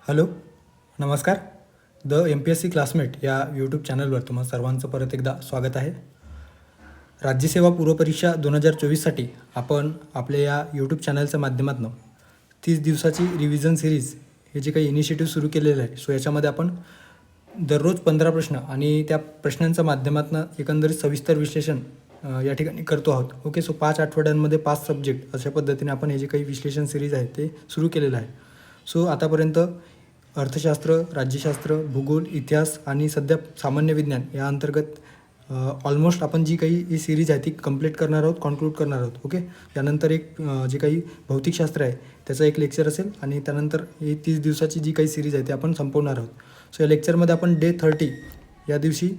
Hello, नमस्कार. The MPSC classmate या YouTube चॅनलवर तुम्हा सर्वांचं परत एकदा स्वागत आहे. राज्यसेवा पूर्वपरीक्षा 2024साठी आपण आपल्या या यूट्यूब चॅनलच्या माध्यमातून 30 दिवसाची रिव्हिजन सिरीज हे जे काही इनिशिएटिव्ह सुरू केलेलं आहे, सो याच्यामध्ये आपण दररोज 15 प्रश्न आणि त्या प्रश्नांच्या माध्यमातून एकंदरीत सविस्तर विश्लेषण या ठिकाणी करतो आहोत. ओके, सो 5 आठवड्यांमध्ये 5 सब्जेक्ट अशा पद्धतीने आपण हे जे काही विश्लेषण सिरीज आहे ते सुरू केलेलं आहे. सो आतापर्यंत अर्थशास्त्र, राज्यशास्त्र, भूगोल, इतिहास आणि सध्या सामान्य विज्ञान या अंतर्गत ऑलमोस्ट आपण जी काही ही सिरीज आहे ती कंप्लीट करणार आहोत, कॉन्क्लूड करणार आहोत. ओके, त्यानंतर एक जे काही भौतिकशास्त्र आहे त्याचं एक लेक्चर असेल आणि त्यानंतर ही 30 दिवसाची जी काही सिरीज आहे ती आपण संपवणार आहोत. सो या लेक्चरमध्ये आपण डे 30 या दिवशी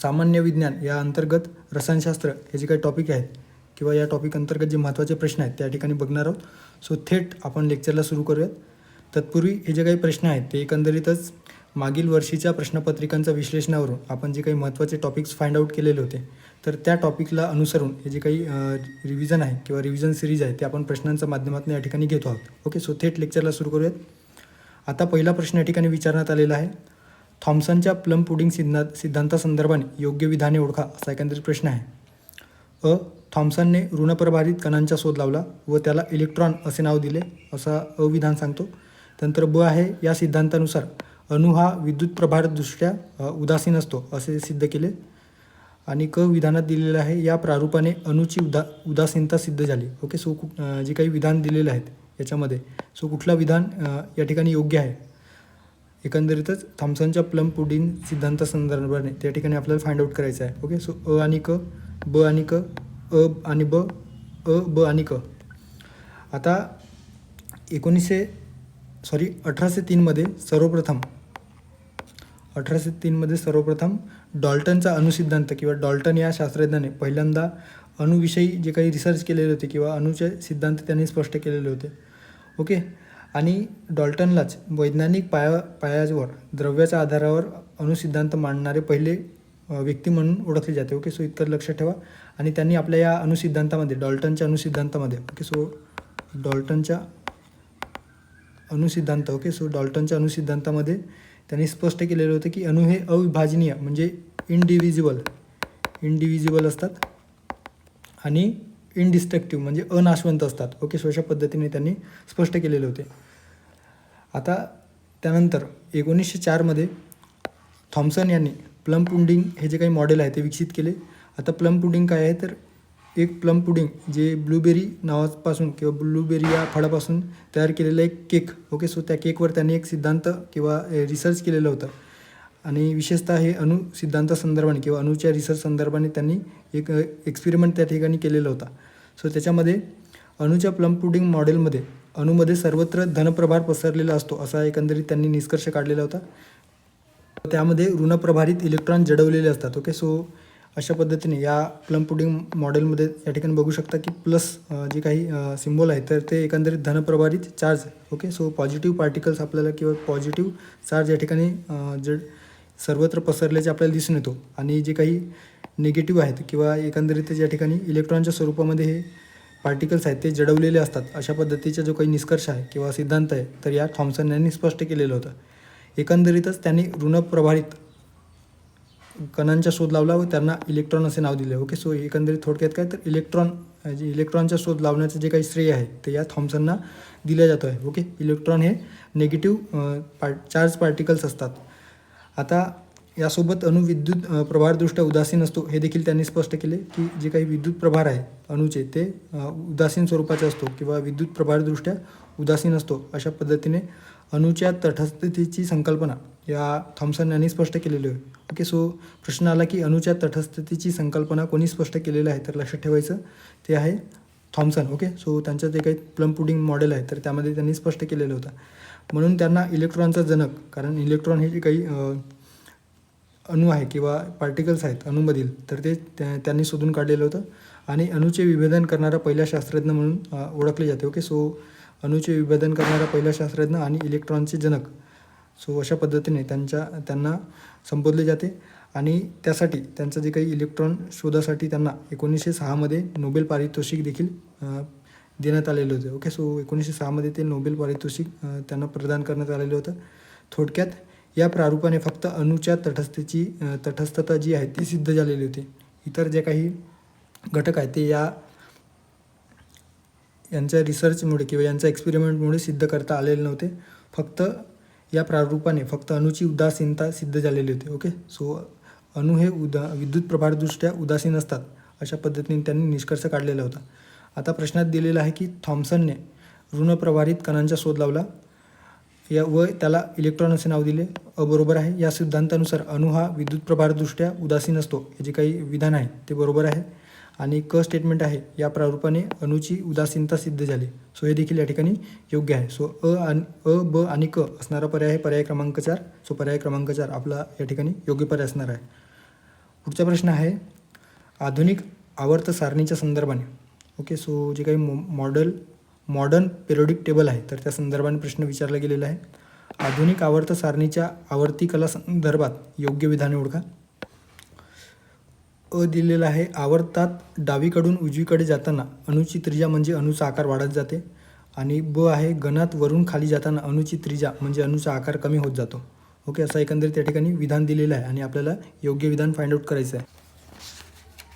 सामान्य विज्ञान या अंतर्गत रसायनशास्त्र हे जे काही टॉपिक आहेत किंवा या टॉपिक अंतर्गत जे महत्त्वाचे प्रश्न आहेत त्या ठिकाणी बघणार आहोत. सो थेट आपण लेक्चरला सुरू करूयात. तत्पूर्वी हे जे काही प्रश्न आहेत ते एकंदरीतच मागील वर्षीच्या प्रश्नपत्रिकांच्या विश्लेषणावरून आपण जे काही महत्त्वाचे टॉपिक्स फाइंड आउट केलेले होते, तर त्या टॉपिकला अनुसरून हे जे काही रिव्हिजन आहे किंवा रिव्हिजन सिरीज आहे ते आपण प्रश्नांच्या माध्यमातून या ठिकाणी घेतो आहोत. ओके, सो थेट लेक्चरला सुरू करूयात. आता पहिला प्रश्न या ठिकाणी विचारण्यात आलेला आहे. थॉम्सनच्या प्लम पुडिंग सिद्धांतासंदर्भाने योग्य विधाने ओळखा असा एकंदरीत प्रश्न आहे. थॉम्सनने ऋणप्रभारित कणांचा शोध लावला व त्याला इलेक्ट्रॉन असे नाव दिले असा अविधान सांगतो. त्यानंतर ब आहे, या सिद्धांतानुसार अणू हा विद्युत प्रभारदृष्ट्या उदासीन असतो असे सिद्ध केले. आणि क विधानात दिलेलं आहे, या प्रारूपाने अणूची उदासीनता सिद्ध झाली. ओके, सो जे काही विधान दिलेले आहेत याच्यामध्ये सो कुठला विधान या ठिकाणी योग्य आहे. एकंदरीतच थॉम्सनच्या प्लम पुडिंग सिद्धांतासंदर्भाने त्या ठिकाणी आपल्याला फाइंड आउट करायचं आहे. ओके, सो अ आणि क, ब आणि क, अ आणि ब, अ ब आणि क. आता 1803 मध्ये सर्वप्रथम डॉल्टनचा अणुसिद्धांत किंवा डॉल्टन या शास्त्रज्ञाने पहिल्यांदा अणुविषयी जे काही रिसर्च केलेले होते किंवा अणूचे सिद्धांत त्यांनी स्पष्ट केलेले होते. ओके, आणि डॉल्टनलाच वैज्ञानिक पायावर द्रव्याच्या आधारावर अणुसिद्धांत मांडणारे पहिले व्यक्ती म्हणून ओळखले जाते. ओके, सो इतकं लक्षात ठेवा. आणि त्यांनी आपल्या या अणुसिद्धांतामध्ये डॉल्टनच्या अणुसिद्धांतामध्ये डॉल्टनच्या अणुसिद्धांतामध्ये त्यांनी स्पष्ट केलेलं होतं की अणू हे अविभाजनीय म्हणजे इनडिव्हिजिबल असतात आणि इनडिस्ट्रक्टिव्ह म्हणजे अनाशवंत असतात. ओके, सो अशा पद्धतीने त्यांनी स्पष्ट केलेले होते. आता त्यानंतर 1904 मध्ये थॉम्सन यांनी प्लम पुडिंग हे जे काही मॉडेल आहे ते विकसित केले. आता प्लम पुडिंग काय आहे, तर एक प्लम पुडिंग जे ब्लूबेरी नावापासून किंवा ब्लूबेरी या फळापासून तयार केलेलं एक केक. ओके, सो त्या केकवर त्यांनी एक सिद्धांत किंवा रिसर्च केलेलं होतं आणि विशेषतः हे अणु सिद्धांतासंदर्भाने किंवा अणूच्या रिसर्च संदर्भाने त्यांनी एक एक्सपेरिमेंट त्या ठिकाणी केलेला होता. सो त्याच्यामध्ये अणूच्या प्लम पुडिंग मॉडेलमध्ये अणूमध्ये सर्वत्र धनप्रभार पसरलेला असतो असा एकंदरीत त्यांनी निष्कर्ष काढलेला होता. त्यामध्ये ऋणप्रभारित इलेक्ट्रॉन जडवलेले असतात. ओके, सो अशा पद्धतीने या प्लम पुडिंग मॉडेलमध्ये या ठिकाणी बघू शकता की प्लस जे काही सिम्बॉल आहे तर ते एकंदरीत धनप्रभारित charge. Okay, so positive particles आपल्याला किंवा पॉझिटिव्ह चार्ज या ठिकाणी सर्वत्र पसरल्याचे आपल्याला दिसून येतो आणि जे काही निगेटिव्ह आहेत किंवा एकंदरीत या ठिकाणी इलेक्ट्रॉनच्या स्वरूपामध्ये हे पार्टिकल्स आहेत ते जडवलेले असतात. अशा पद्धतीचा जो काही निष्कर्ष आहे किंवा सिद्धांत आहे तर या थॉम्सन यांनी स्पष्ट केलेलं होतं. एकंदरीतच त्यांनी ऋणप्रभारित कणांचा शोध लावला व त्यांना इलेक्ट्रॉन असे नाव दिले. ओके, सो एकंदरीत थोडक्यात काय तर इलेक्ट्रॉनचा शोध लावण्याचं जे काही श्रेय आहे ते या थॉम्सनना दिलं जातं आहे. ओके, इलेक्ट्रॉन हे निगेटिव्ह चार्ज पार्टिकल्स असतात. आता यासोबत अणू विद्युत प्रभारदृष्ट्या उदासीन असतो हे देखील त्यांनी स्पष्ट केले की जे काही विद्युत प्रभार आहे अणूचे ते उदासीन स्वरूपाचे असतो किंवा विद्युत प्रभारदृष्ट्या उदासीन असतो. अशा पद्धतीने अणूच्या तटस्थतेची संकल्पना या थॉम्सन यांनी स्पष्ट केलेली आहे. ओके, सो प्रश्न आला की अणूच्या तटस्थतेची संकल्पना कोणी स्पष्ट केलेलं आहे, तर लक्षात ठेवायचं ते आहे थॉम्सन. ओके, सो त्यांचं जे काही प्लम पुडिंग मॉडेल आहे तर त्यामध्ये त्यांनी स्पष्ट केलेलं होतं. म्हणून त्यांना इलेक्ट्रॉनचा जनक, कारण इलेक्ट्रॉन हे जे काही अणू आहे किंवा पार्टिकल्स आहेत अणूमधील तर ते त्यांनी शोधून काढलेलं होतं आणि अणूचे विभेदन करणारा पहिला शास्त्रज्ञ म्हणून ओळखले जाते. ओके, सो अणूचे विभेदन करणारा पहिला शास्त्रज्ञ आणि इलेक्ट्रॉनचे जनक, सो अशा पद्धतीने त्यांना संबोधले जाते. आणि त्यासाठी त्यांचं जे काही इलेक्ट्रॉन शोधासाठी त्यांना 1906 मध्ये नोबेल पारितोषिक देखील देण्यात आलेले होते. ओके, सो 1906मध्ये ते नोबेल पारितोषिक त्यांना प्रदान करण्यात आलेलं होतं. थोडक्यात या प्रारूपाने फक्त अणूच्या तटस्थता जी आहे ती सिद्ध झालेली होती. इतर जे काही घटक आहेत ते यांच्या रिसर्चमुळे किंवा यांच्या एक्सपेरिमेंटमुळे सिद्ध करता आलेले नव्हते. फक्त या प्रारूपाने फक्त अणूची उदासीनता सिद्ध झालेली होती. ओके, सो अणू हे विद्युत प्रभारदृष्ट्या उदासीन असतात अशा पद्धतीने त्यांनी निष्कर्ष काढलेला होता. आता प्रश्नात दिलेला आहे की थॉम्सनने ऋणप्रभारित कणांचा शोध लावला व त्याला इलेक्ट्रॉन असे नाव दिले. बरोबर आहे. या सिद्धांतानुसार अणू हा विद्युत प्रभारदृष्ट्या उदासीन असतो. हे जे काही विधान आहे ते बरोबर आहे. आणि स्टेटमेंट आहे या प्रारूपाने अणूची उदासीनता सिद्ध झाली. सो हे देखील या ठिकाणी योग्य आहे. सो ब आणि क असणारा पर्याय आहे पर्याय क्रमांक 4. सो पर्याय क्रमांक 4 आपला या ठिकाणी योग्य पर्याय असणार आहे. पुढचा प्रश्न आहे आधुनिक आवर्त सारणीच्या संदर्भाने. ओके, सो जे काही मॉडर्न पिरियोडिक टेबल आहे तर त्या संदर्भाने प्रश्न विचारला गेलेला आहे. आधुनिक आवर्त सारणीच्या आवर्तीकला संदर्भात योग्य विधाने ओळखा. दिलेला आहे आवर्तात डावीकडून उजवीकडे जाताना अणूची त्रिज्या म्हणजे अणूचा आकार वाढत जाते. आणि ब आहे गणात वरून खाली जाताना अणूची त्रिज्या म्हणजे अणूचा आकार कमी होत जातो. ओके, असं एकंदरीत त्या ठिकाणी विधान दिलेलं आहे आणि आपल्याला योग्य विधान फाइंड आउट करायचं आहे.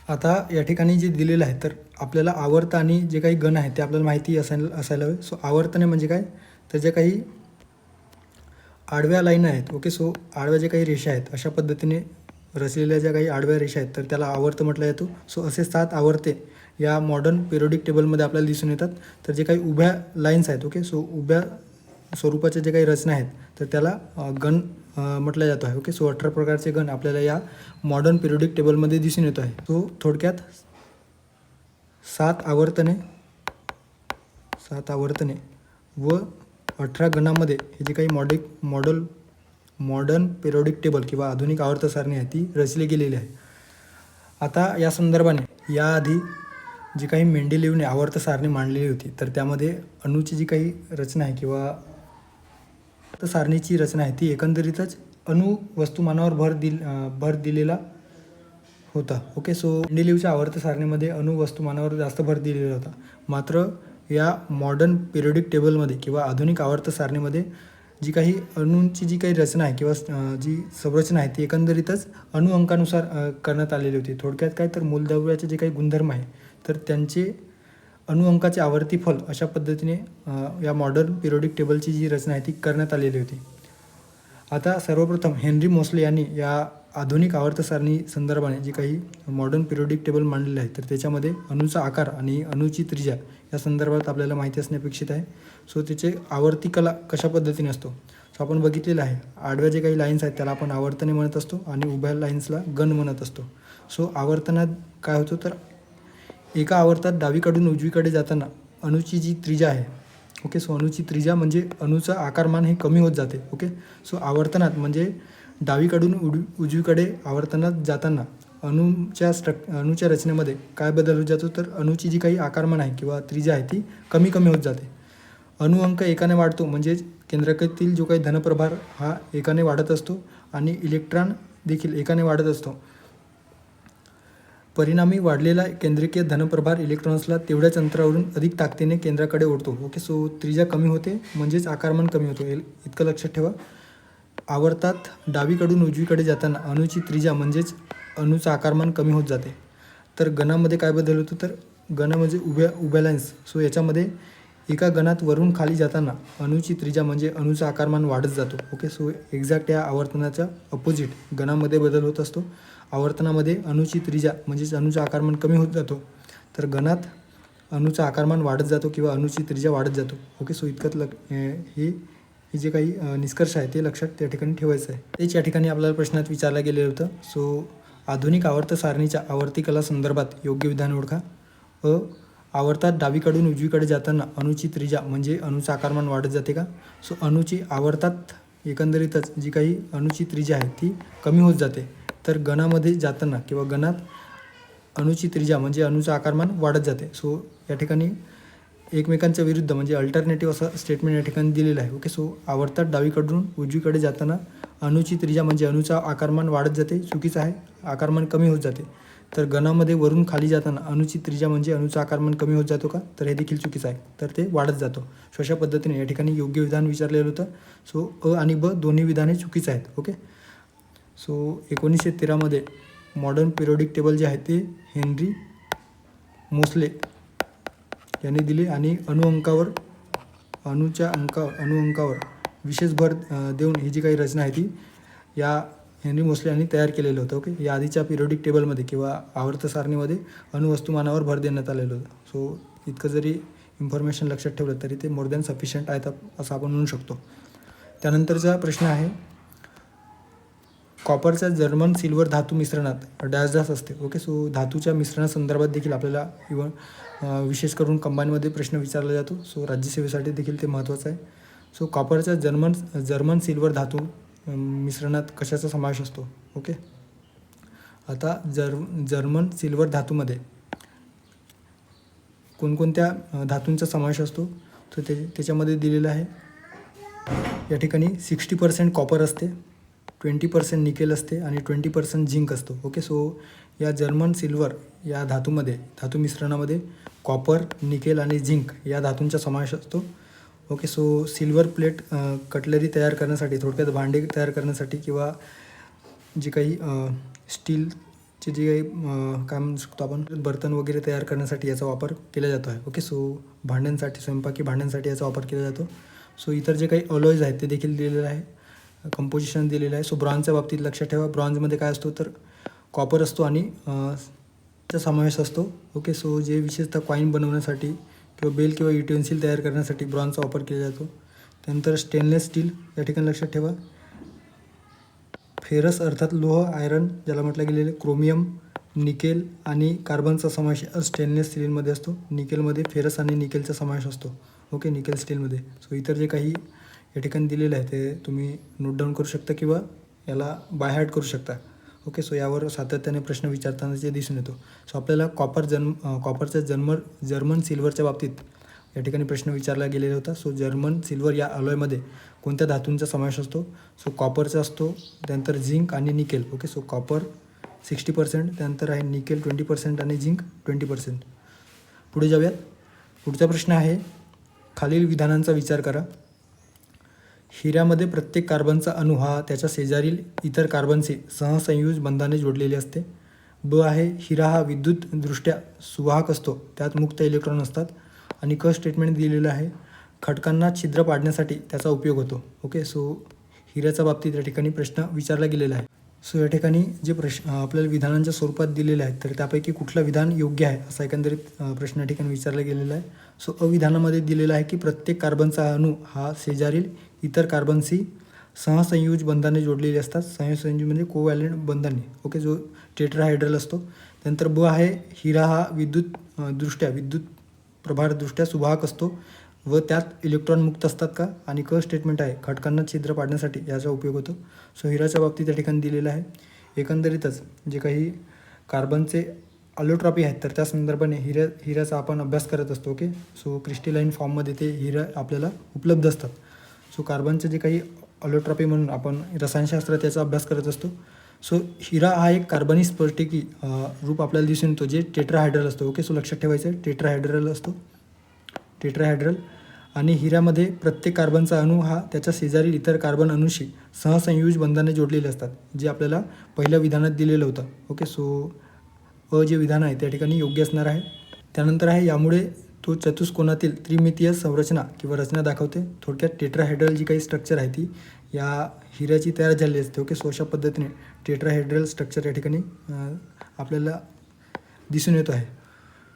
आता या ठिकाणी जे दिलेलं आहे तर आपल्याला आवर्त आणि जे काही गण आहे ते आपल्याला माहिती असायला हवे. सो आवर्तने म्हणजे काय तर जे काही आडव्या लाईन आहेत. ओके, सो आडव्या जे काही रेषा आहेत अशा पद्धतीने रचलेल्या ज्या काही आडव्या रेषा आहेत तर त्याला आवर्त म्हटलं जातो. सो असे 7 आवर्ते या मॉडर्न पिरियोडिक टेबलमध्ये आपल्याला दिसून येतात. तर जे काही उभ्या लाईन्स आहेत. ओके, सो उभ्या स्वरूपाच्या जे काही रचना आहेत तर त्याला गण म्हटलं जातो आहे. ओके, सो 18 प्रकारचे गण आपल्याला या मॉडर्न पिरियोडिक टेबलमध्ये दिसून येतो आहे. सो थोडक्यात 7 आवर्तने व 18 गणामध्ये हे जे काही मॉडर्न पिरियोडिक टेबल किंवा आधुनिक आवर्त सारणी आहे ती रचली गेलेली आहे. आता या संदर्भाने याआधी जी काही मेंडेलिव्हने आवर्त सारणी मांडलेली होती तर त्यामध्ये अणूची जी काही रचना आहे किंवा सारणीची रचना आहे ती एकंदरीतच अणु वस्तुमानावर भर दिलेला होता. ओके, सो मेंडेलिव्हच्या आवर्त सारणीमध्ये अणु वस्तुमानावर जास्त भर दिलेला होता. मात्र या मॉडर्न पिरियोडिक टेबलमध्ये किंवा आधुनिक आवर्त सारणीमध्ये जी काही अणूंची जी काही रचना आहे किंवा जी संरचना आहे ती एकंदरीतच अणु अंकानुसार करण्यात आलेली होती. थोडक्यात काय तर मूलद्रव्याचे जे काही गुणधर्म आहे तर त्यांचे अणु अंकाचे आवर्ती फल अशा पद्धतीने या मॉडर्न पिरियोडिक टेबलची जी रचना आहे ती करण्यात आलेली होती. आता सर्वप्रथम हेनरी मोसले यांनी या आधुनिक आवर्त सारणी संदर्भाने जी काही मॉडर्न पिरियोडिक टेबल मांडलेलं आहे तर त्याच्यामध्ये अणूचा आकार आणि अणूची त्रिज्या या संदर्भात आपल्याला माहिती असणे अपेक्षित आहे. सो त्याचे आवर्ती कला कशा पद्धतीने असतो. सो आपण बघितलेलं आहे आडव्या जे काही लाईन्स आहेत त्याला आपण आवर्तने म्हणत असतो आणि उभ्या लाईन्सला गण म्हणत असतो. सो आवर्तनात काय होतं तर एका आवर्तात डावीकडून उजवीकडे जाताना अणूची जी त्रिज्या आहे. ओके, सो अणूची त्रिज्या म्हणजे अणूचं आकारमान हे कमी होत जाते. ओके, सो आवर्तनात म्हणजे डावीकडून उजवीकडे आवर्तनात जाताना अणूच्या रचनेमध्ये काय बदल होत जातो तर अणूची जी काही आकारमान आहे किंवा त्रिज्या आहे ती कमी होत जाते. अणु अंक एकाने वाढतो म्हणजे केंद्रकातील जो काही धनप्रभार हा एकाने वाढत असतो आणि इलेक्ट्रॉन देखील एकाने वाढत असतो. परिणामी वाढलेला केंद्रकीय धनप्रभार इलेक्ट्रॉन्सला तेवढ्याच अंतरावरून अधिक ताकदीने केंद्राकडे ओढतो. ओके, सो त्रिज्या कमी होते म्हणजेच आकारमान कमी होतो. इतकं लक्षात ठेवा. आवर्तात डावीकडून उजवीकडे जाताना अणूची त्रिज्या म्हणजेच अणूचं आकारमान कमी होत जाते. तर गणामध्ये काय बदल होतो तर गण म्हणजे उभ्या लाईन्स. सो याच्यामध्ये एका गणात वरून खाली जाताना अणूची त्रिज्या म्हणजे अणूचं आकारमान वाढत जातो. ओके, सो एक्झॅक्ट या आवर्तनाच्या अपोजिट गणामध्ये बदल होत असतो. आवर्तनामध्ये अणूची त्रिज्या म्हणजेच अणूचं आकारमान कमी होत जातो तर गणात अणूचं आकारमान वाढत जातो किंवा अणूची त्रिज्या वाढत जातो. ओके, सो इतकंच हे जे काही निष्कर्ष आहे ते लक्षात त्या ठिकाणी ठेवायचं आहे. तेच या ठिकाणी आपल्याला प्रश्नात विचारलं गेलेलं होतं. सो आधुनिक आवर्त सारणीच्या आवर्तीकला संदर्भात योग्य विधान ओळखा. आवर्तात डावीकडून उजवीकडे जाताना अणूची त्रिज्या म्हणजे अणूचं आकारमान वाढत जाते का. सो अणूची आवर्तात एकंदरीतच जी काही अणूची त्रिज्या आहे ती कमी होत जाते. तर गणामध्ये जाताना किंवा गणात अणूची त्रिज्या म्हणजे अणूचं आकारमान वाढत जाते. सो या ठिकाणी एकमेकांच्या विरुद्ध म्हणजे अल्टरनेटिव्ह असं स्टेटमेंट या ठिकाणी दिलेलं आहे. ओके, सो आवर्तात डावीकडून उजवीकडे जाताना अणूची त्रिज्या म्हणजे अणूचा आकारमान वाढत जाते चुकीचं आहे. आकारमान कमी होत जाते. तर घनामध्ये वरून खाली जाताना अणूची त्रिज्या म्हणजे अणूचा आकारमान कमी होत जातो का, तर हे देखील चुकीचं आहे, तर ते वाढत जातो. सो अशा पद्धतीने या ठिकाणी योग्य विधान विचारलेलं होतं. सो अ आणि ब दोन्ही विधाने चुकीचं आहेत. ओके. सो 1913मध्ये मॉडर्न पिरियोडिक टेबल जे आहे ते हेनरी मोसले यांनी दिले आणि अणु अंकावर विशेष भर देऊन ही जी काही रचना आहे ती या हेनरी मोसले यांनी तयार केलेलं होतं. ओके. या आधीच्या पिरियोडिक टेबलमध्ये किंवा आवर्त सारणीमध्ये अणुवस्तुमानावर भर देण्यात आलेलं होतं. सो इतकं जरी इन्फॉर्मेशन लक्षात ठेवलं तरी ते मोर दॅन सफिशियंट आहेत असं आपण म्हणू शकतो. त्यानंतरचा प्रश्न आहे, कॉपरच्या जर्मन सिल्वर धातू मिश्रणात डॅश असते. ओके. सो धातूच्या मिश्रणासंदर्भात देखील आपल्याला विशेष करून कंबाईनमध्ये प्रश्न विचारला जातो. सो राज्यसेवेसाठी देखील ते महत्त्वाचं आहे. सो कॉपरच्या जर्मन सिल्वर धातू मिश्रणात कशाचा समावेश असतो. ओके. आता जर्मन सिल्वर धातूमध्ये कोणकोणत्या धातूंचा समावेश असतो, तर त्याच्यामध्ये दिलेलं आहे. या ठिकाणी 60% कॉपर असते, 20% निकेल असते आणि 20% झिंक असतो. ओके. सो या जर्मन सिल्वर या धातू मिश्रणामध्ये कॉपर, निकेल आणि झिंक या धातूंचा समावेश असतो. Okay. So silver plate cutlery तयार करण्यासाठी, थोडक्यात भांडे तयार करण्यासाठी किंवा जे काही स्टीलचे जे काही काय म्हणू शकतो आपण बर्तन वगैरे तयार करण्यासाठी याचा वापर केला जातो आहे. ओके. सो स्वयंपाकी भांड्यांसाठी याचा वापर केला जातो. सो इतर जे काही अलॉईज आहेत ते देखील दिलेलं आहे, कंपोजिशन दिलेलं आहे. सो ब्रॉन्झच्या बाबतीत लक्षात ठेवा, ब्रॉन्झमध्ये काय असतो तर कॉपर असतो आणि चा समावेश असतो. ओके. सो जे विशेषतः कॉईन बनवण्यासाठी किंवा बेल किंवा युटेन्सिल तयार करण्यासाठी ब्रॉन्झचा वापर केला जातो. त्यानंतर स्टेनलेस स्टील या ठिकाणी लक्षात ठेवा. फेरस अर्थात लोह, आयरन ज्याला म्हटलं गेलेलं, क्रोमियम, निकेल आणि कार्बनचा समावेश स्टेनलेस स्टीलमध्ये असतो. निकेलमध्ये फेरस आणि निकेलचा समावेश असतो. ओके. निकेल स्टीलमध्ये. सो इतर जे काही या ठिकाणी दिलेलं आहे ते तुम्ही नोट डाऊन करू शकता किंवा याला बाय हार्ट करू शकता. ओके. सो यावर सातत्याने प्रश्न विचारताना जे दिसून येतो. सो आपल्याला कॉपरच्या जर्मन सिल्वरच्या बाबतीत या ठिकाणी प्रश्न विचारला गेलेला होता. सो जर्मन सिल्वर या अलॉयमध्ये कोणत्या धातूंचा समावेश असतो. सो कॉपरचा असतो, त्यानंतर झिंक आणि निकेल. ओके. सो कॉपर 60%, त्यानंतर आहे निकेल 20% आणि झिंक 20%. पुढे जाऊयात. पुढचा प्रश्न आहे, खालील विधानांचा विचार करा. हिऱ्यामध्ये प्रत्येक कार्बनचा अणू हा त्याच्या शेजारील इतर कार्बनशी सहसंयुज बंधाने जोडलेले असते. ब आहे, हिरा हा विद्युतदृष्ट्या सुवाहक असतो, त्यात मुक्त इलेक्ट्रॉन असतात. आणि क स्टेटमेंट दिलेलं आहे, खडकांना छिद्र पाडण्यासाठी त्याचा उपयोग होतो. ओके. सो हिऱ्याच्या बाबतीत या ठिकाणी प्रश्न विचारला गेलेला आहे. सो या ठिकाणी जे प्रश्न आपल्याला विधानांच्या स्वरूपात दिलेले आहेत तर त्यापैकी कुठलं विधान योग्य आहे असा एकंदरीत प्रश्न या ठिकाणी विचारला गेलेला आहे. सो अविधानामध्ये दिलेलं आहे की प्रत्येक कार्बनचा अणू हा शेजारील इतर कार्बनशी सहसंयुज बंधाने जोडलेले असतात. सहसंयुज म्हणजे कोवॅलेंट बंधाने. ओके. जो टेट्राहायड्रल असतो. त्यानंतर ब आहे, हिरा हा विद्युत प्रभारदृष्ट्या सुवाहक असतो व त्यात इलेक्ट्रॉन मुक्त असतात का. आणि क स्टेटमेंट आहे, खडकांना छिद्र पाडण्यासाठी याचा उपयोग होतो. सो हिराच्या बाबतीत या ठिकाणी दिलेलं आहे. एकंदरीतच जे काही कार्बनचे अलोट्रॉपी आहेत तर त्या संदर्भाने हिऱ्याचा आपण अभ्यास करत असतो. ओके. सो क्रिस्टलाईन फॉर्ममध्ये ते हिरा आपल्याला उपलब्ध असतात. सो कार्बनचे जे काही अलोट्रॉपी म्हणून आपण रसायनशास्त्रात याचा अभ्यास करत असतो. सो हिरा हा एक कार्बनी स्फटिकी रूप आपल्याला दिसून येतो जे टेट्राहायड्रल असतो. ओके. सो लक्षात ठेवायचं आहे, टेट्राहायड्रल असतो, टेट्राहायड्रल. आणि हिऱ्यामध्ये प्रत्येक कार्बनचा अणू हा त्याच्या शेजारील इतर कार्बन अणूशी सहसंयुज बंधाने जोडलेले असतात, जे आपल्याला पहिल्या विधानात दिलेलं होतं. ओके. सो जे विधान आहे त्या ठिकाणी योग्य असणार आहे. त्यानंतर आहे, यामुळे तो चतुष्कोनातील त्रिमितीय संरचना किंवा रचना दाखवते. थोडक्यात टेट्राहायड्रल जी काही स्ट्रक्चर आहे ती या हिऱ्याची तयार झालेली असते. ओके. सो अशा पद्धतीने टेट्राहायड्रल स्ट्रक्चर या ठिकाणी आपल्याला दिसून येतो आहे.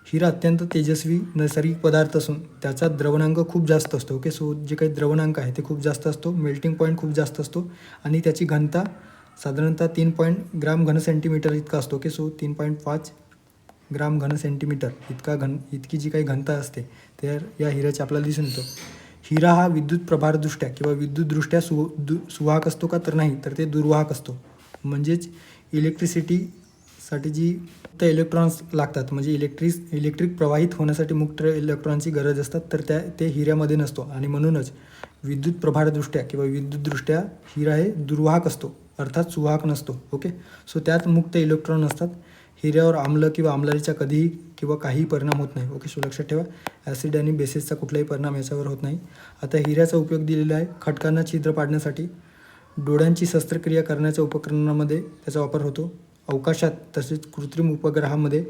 हिरा अत्यंत तेजस्वी नैसर्गिक पदार्थ असून त्याचा द्रवणांक खूप जास्त असतो. ओके. सो जे काही द्रवणांक आहे ते खूप जास्त असतो, मेल्टिंग पॉईंट खूप जास्त असतो आणि त्याची घनता साधारणतः 3 ग्राम घन सेंटीमीटर इतका असतो. ओके. सो 3.5 ग्राम घन सेंटीमीटर इतकी जी काही घनता असते तर या हिऱ्याची आपल्याला दिसून येतो. हिरा हा विद्युत प्रभारदृष्ट्या किंवा विद्युतदृष्ट्या सुवाहक असतो का, तर नाही, तर ते दुर्वाहक असतो. म्हणजेच इलेक्ट्रिसिटीसाठी जी मुक्त इलेक्ट्रॉन्स लागतात, म्हणजे इलेक्ट्रिक प्रवाहित होण्यासाठी मुक्त इलेक्ट्रॉनची गरज असतात, तर ते हिऱ्यामध्ये नसतो. आणि म्हणूनच विद्युत प्रभारदृष्ट्या किंवा विद्युतदृष्ट्या हिरा हे दुर्वाहक असतो, अर्थात सुवाहक नसतो. ओके. सो त्यात मुक्त इलेक्ट्रॉन असतात. हिऱ्यावर आम्ल किंवा आम्लारीचा कधीही किंवा काहीही परिणाम होत नाही. ओके, सो लक्षात ठेवा, ॲसिड आणि बेसिसचा कुठलाही परिणाम याच्यावर होत नाही. आता हिऱ्याचा उपयोग दिलेला आहे खडकांना छिद्र पाडण्यासाठी, डोळ्यांची शस्त्रक्रिया करण्याच्या उपकरणामध्ये त्याचा वापर होतो, अवकाशात तसेच कृत्रिम उपग्रहामध्ये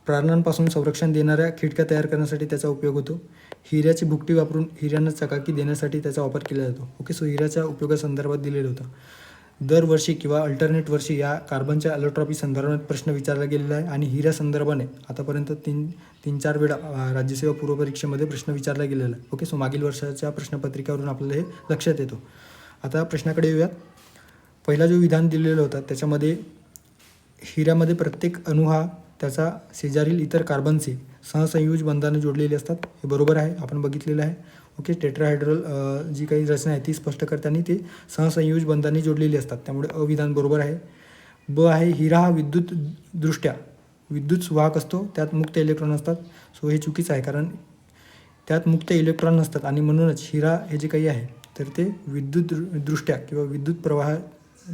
प्राण्यांपासून संरक्षण देणाऱ्या खिडक्या तयार करण्यासाठी त्याचा उपयोग होतो, हिऱ्याची भुकटी वापरून हिऱ्यांना चकाकी देण्यासाठी त्याचा वापर केला जातो. ओके, सो हिऱ्याच्या उपयोगासंदर्भात दिलेलं होतं. दरवर्षी किंवा अल्टरनेट वर्षी या कार्बनच्या ॲलोट्रॉपी संदर्भात प्रश्न विचारला गेलेला आहे आणि हिऱ्या संदर्भाने आतापर्यंत तीन चार वेळा राज्यसेवा पूर्वपरीक्षेमध्ये प्रश्न विचारला गेलेला आहे. ओके, सो मागील वर्षाच्या प्रश्नपत्रिकेवरून आपल्याला हे लक्षात येतो. आता प्रश्नाकडे येऊयात. पहिला जो विधान दिलेलं होतं त्याच्यामध्ये हिऱ्यामध्ये प्रत्येक अणू हा त्याचा शेजारील इतर कार्बनशी सहसंयोज बंधाने जोडलेले असतात. हे बरोबर आहे, आपण बघितलेलं आहे. ओके, टेट्राहायड्रल जी काही रचना आहे ती स्पष्ट करताना ते सहसंयोज बंधाने जोडलेली असतात, त्यामुळे अविधान बरोबर आहे. ब आहे, हिरा हा विद्युत सुवाहक असतो, त्यात मुक्त इलेक्ट्रॉन असतात. सो हे चुकीचं आहे, कारण त्यात मुक्त इलेक्ट्रॉन नसतात आणि म्हणूनच हिरा हे जे काही आहे तर ते विद्युतदृष्ट्या किंवा विद्युत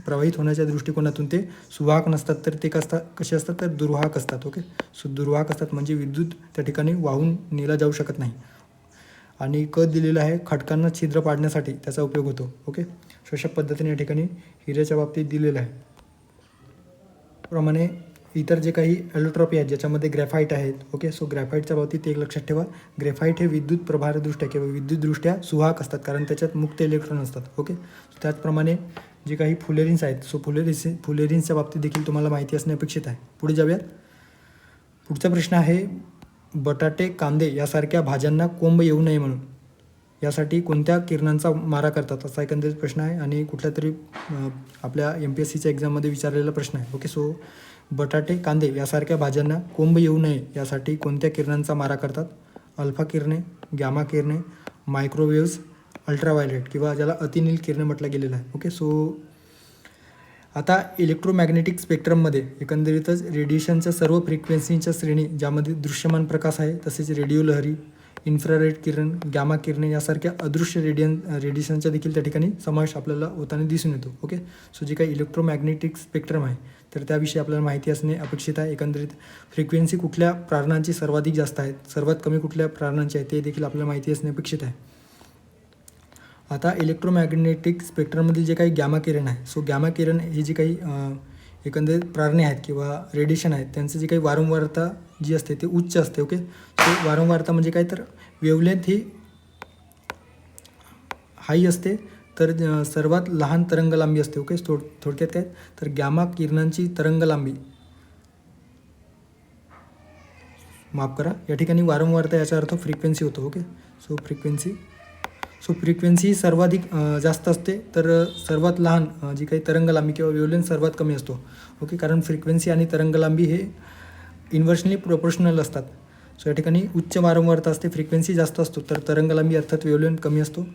प्रवाहित होण्याच्या दृष्टिकोनातून ते सुवाहक नसतात, तर ते कसे असतात तर दुर्वाहक असतात. ओके, सो दुर्वाहक असतात म्हणजे विद्युत त्या ठिकाणी वाहून नेला जाऊ शकत नाही. आणि क दिलेलं आहे, खडकांना छिद्र पाडण्यासाठी त्याचा उपयोग होतो. ओके, सो अशा पद्धतीने या ठिकाणी हिऱ्याच्या बाबतीत दिलेलं आहे. त्याप्रमाणे इतर जे काही ॲलोट्रॉपी आहेत ज्याच्यामध्ये ग्रॅफाईट आहेत. ओके, सो ग्रॅफाईटच्या बाबतीत एक लक्षात ठेवा, ग्रॅफाईट हे विद्युत प्रभारदृष्ट्या किंवा विद्युतदृष्ट्या सुवाहक असतात, कारण त्याच्यात मुक्त इलेक्ट्रॉन असतात. ओके, त्याचप्रमाणे जे काही फुलेरिन्स आहेत, सो फुलेरिन्सच्या बाबतीत देखील तुम्हाला माहिती असणे अपेक्षित आहे. पुढे जाऊयात. पुढचा प्रश्न आहे, बटाटे, कांदे यासारख्या भाज्यांना कोंब येऊ नये म्हणून यासाठी कोणत्या किरणांचा मारा करतात, असा एकंदरीत प्रश्न आहे आणि कुठल्या तरी आपल्या MPSCच्या एक्झाममध्ये विचारलेला प्रश्न आहे. ओके, सो बटाटे, कांदे यासारख्या भाज्यांना कोंब येऊ नये यासाठी कोणत्या किरणांचा मारा करतात? अल्फा किरणे, गॅमा किरणे, मायक्रोवेव्ज, अल्ट्राव्हायलेट किंवा ज्याला अतिनील किरणे म्हटलं गेलेलं आहे. ओके, सो आता इलेक्ट्रोमॅग्नेटिक स्पेक्ट्रममध्ये एकंदरीतच रेडिएशनच्या सर्व फ्रिक्वेन्सींच्या श्रेणी, ज्यामध्ये दृश्यमान प्रकाश आहे तसेच रेडिओ लहरी, इन्फ्रारेड किरण, गॅमा किरणे यासारख्या अदृश्य रेडिएशनचा देखील त्या ठिकाणी समावेश आपल्याला होताना दिसून येतो. ओके, सो जे काही इलेक्ट्रोमॅग्नेटिक स्पेक्ट्रम आहे तर त्याविषयी आपल्याला माहिती असणे अपेक्षित आहे. एकंदरीत फ्रिक्वेन्सी कुठल्या प्रारणांची सर्वाधिक जास्त आहेत, सर्वात कमी कुठल्या प्रारणांची आहे ते देखील आपल्याला माहिती असणे अपेक्षित आहे. आता इलेक्ट्रोमॅग्नेटिक स्पेक्ट्रममधील जे काही गॅमा किरण आहे, सो गॅमा किरण ही जी काही एकंदरीत प्रारणे आहेत किंवा रेडिएशन आहेत त्यांचं जी काही वारंवारता जी असते ते उच्च असते. ओके, सो वारंवारता म्हणजे काय तर वेवलेंथ ही हाई असते, तर सर्वात लहान तरंगलांबी असते. ओके, थोडक्यात काय तर गॅमा किरणांची तरंगलांबी, माफ करा या ठिकाणी वारंवारता याचा अर्थ फ्रिक्वेन्सी होतो. ओके, सो फ्रिक्वेन्सी सर्वाधिक जास्त असते, तर सर्वात लहान जी काही तरंगलांबी किंवा वेवलेंथ सर्वात कमी असतो. ओके, कारण फ्रिक्वेन्सी आणि तरंगलांबी हे इन्व्हर्सली प्रोपोर्शनल असतात. सो या ठिकाणी उच्च वारंवारता असते, फ्रिक्वेन्सी जास्त असतो, तर तरंगलांबी अर्थात वेवलेंथ कमी असतो.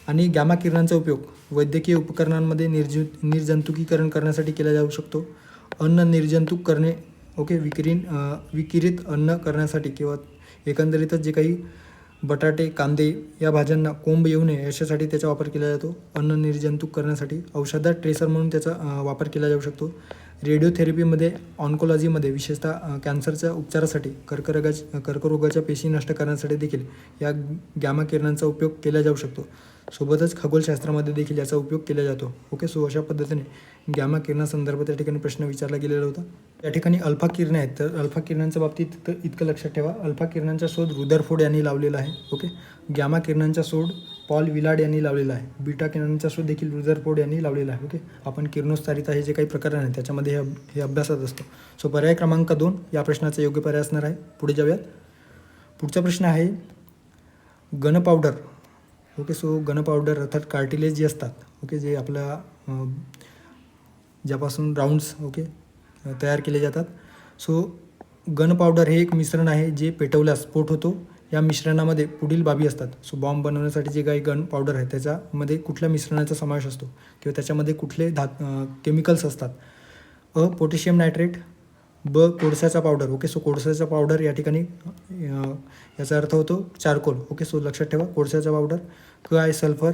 आणि गॅमा किरणांचा उपयोग वैद्यकीय उपकरणांमध्ये निर्जंतुकीकरण करण्यासाठी केला जाऊ शकतो, अन्न निर्जंतुक करणे. ओके, विकिरित अन्न करण्यासाठी किंवा एकंदरीतच जे काही बटाटे, कांदे या भाज्यांना कोंब येऊ नये याच्यासाठी त्याचा वापर केला जातो. अन्न निर्जंतुक करण्यासाठी, औषधात ट्रेसर म्हणून त्याचा वापर केला जाऊ शकतो. रेडिओथेरपीमध्ये, ऑन्कोलॉजीमध्ये विशेषतः कॅन्सरच्या उपचारासाठी, कर्करोगाच्या पेशी नष्ट करण्यासाठी देखील या गॅमा किरणांचा उपयोग केला जाऊ शकतो. सोबतच खगोलशास्त्रामध्ये देखील याचा उपयोग केला जातो. ओके, सो अशा पद्धतीने गॅमा किरणासंदर्भात या ठिकाणी प्रश्न विचारला गेलेला होता. या ठिकाणी अल्फा किरणे आहेत, तर अल्फा किरणांच्या बाबतीत इतकं लक्षात ठेवा, अल्फा किरणांचा शोध रुदरफोर्ड यांनी लावलेला आहे. ओके, गॅमा किरणांचा शोध पॉल विलार्ड यांनी लावलेला आहे. बीटा किरणांचा शोध देखील रुदरफोर्ड यांनी लावलेला आहे. ओके, आपण किरणोत्सारिता हे जे काही प्रकरण आहे त्याच्यामध्ये हे अभ्यासात असतो. सो पर्याय क्रमांक 2 या प्रश्नाचा योग्य पर्याय असणार आहे. पुढे जाऊयात. पुढचा प्रश्न आहे gun powder. Okay, so gun powder अर्थात कार्टिलेज जे असतात, ओके, जे आपल्या ज्यापासून राऊंड्स ओके तयार केले जातात. सो गन पावडर हे एक मिश्रण आहे जे पेटवल्यास स्फोट होतो. या मिश्रणामध्ये पुढील बाबी असतात. सो बॉम्ब बनवण्यासाठी जे काही गन पावडर आहे त्याच्यामध्ये कुठल्या मिश्रणाचा समावेश असतो किंवा त्याच्यामध्ये कुठले केमिकल्स असतात? अ. पोटॅशियम नायट्रेट, ब. कोळशाचा पावडर. ओके, सो कोळशाचा पावडर या ठिकाणी याचा अर्थ होतो चारकोल. ओके, सो लक्षात ठेवा कोळशाचा पावडर. क आहे सल्फर,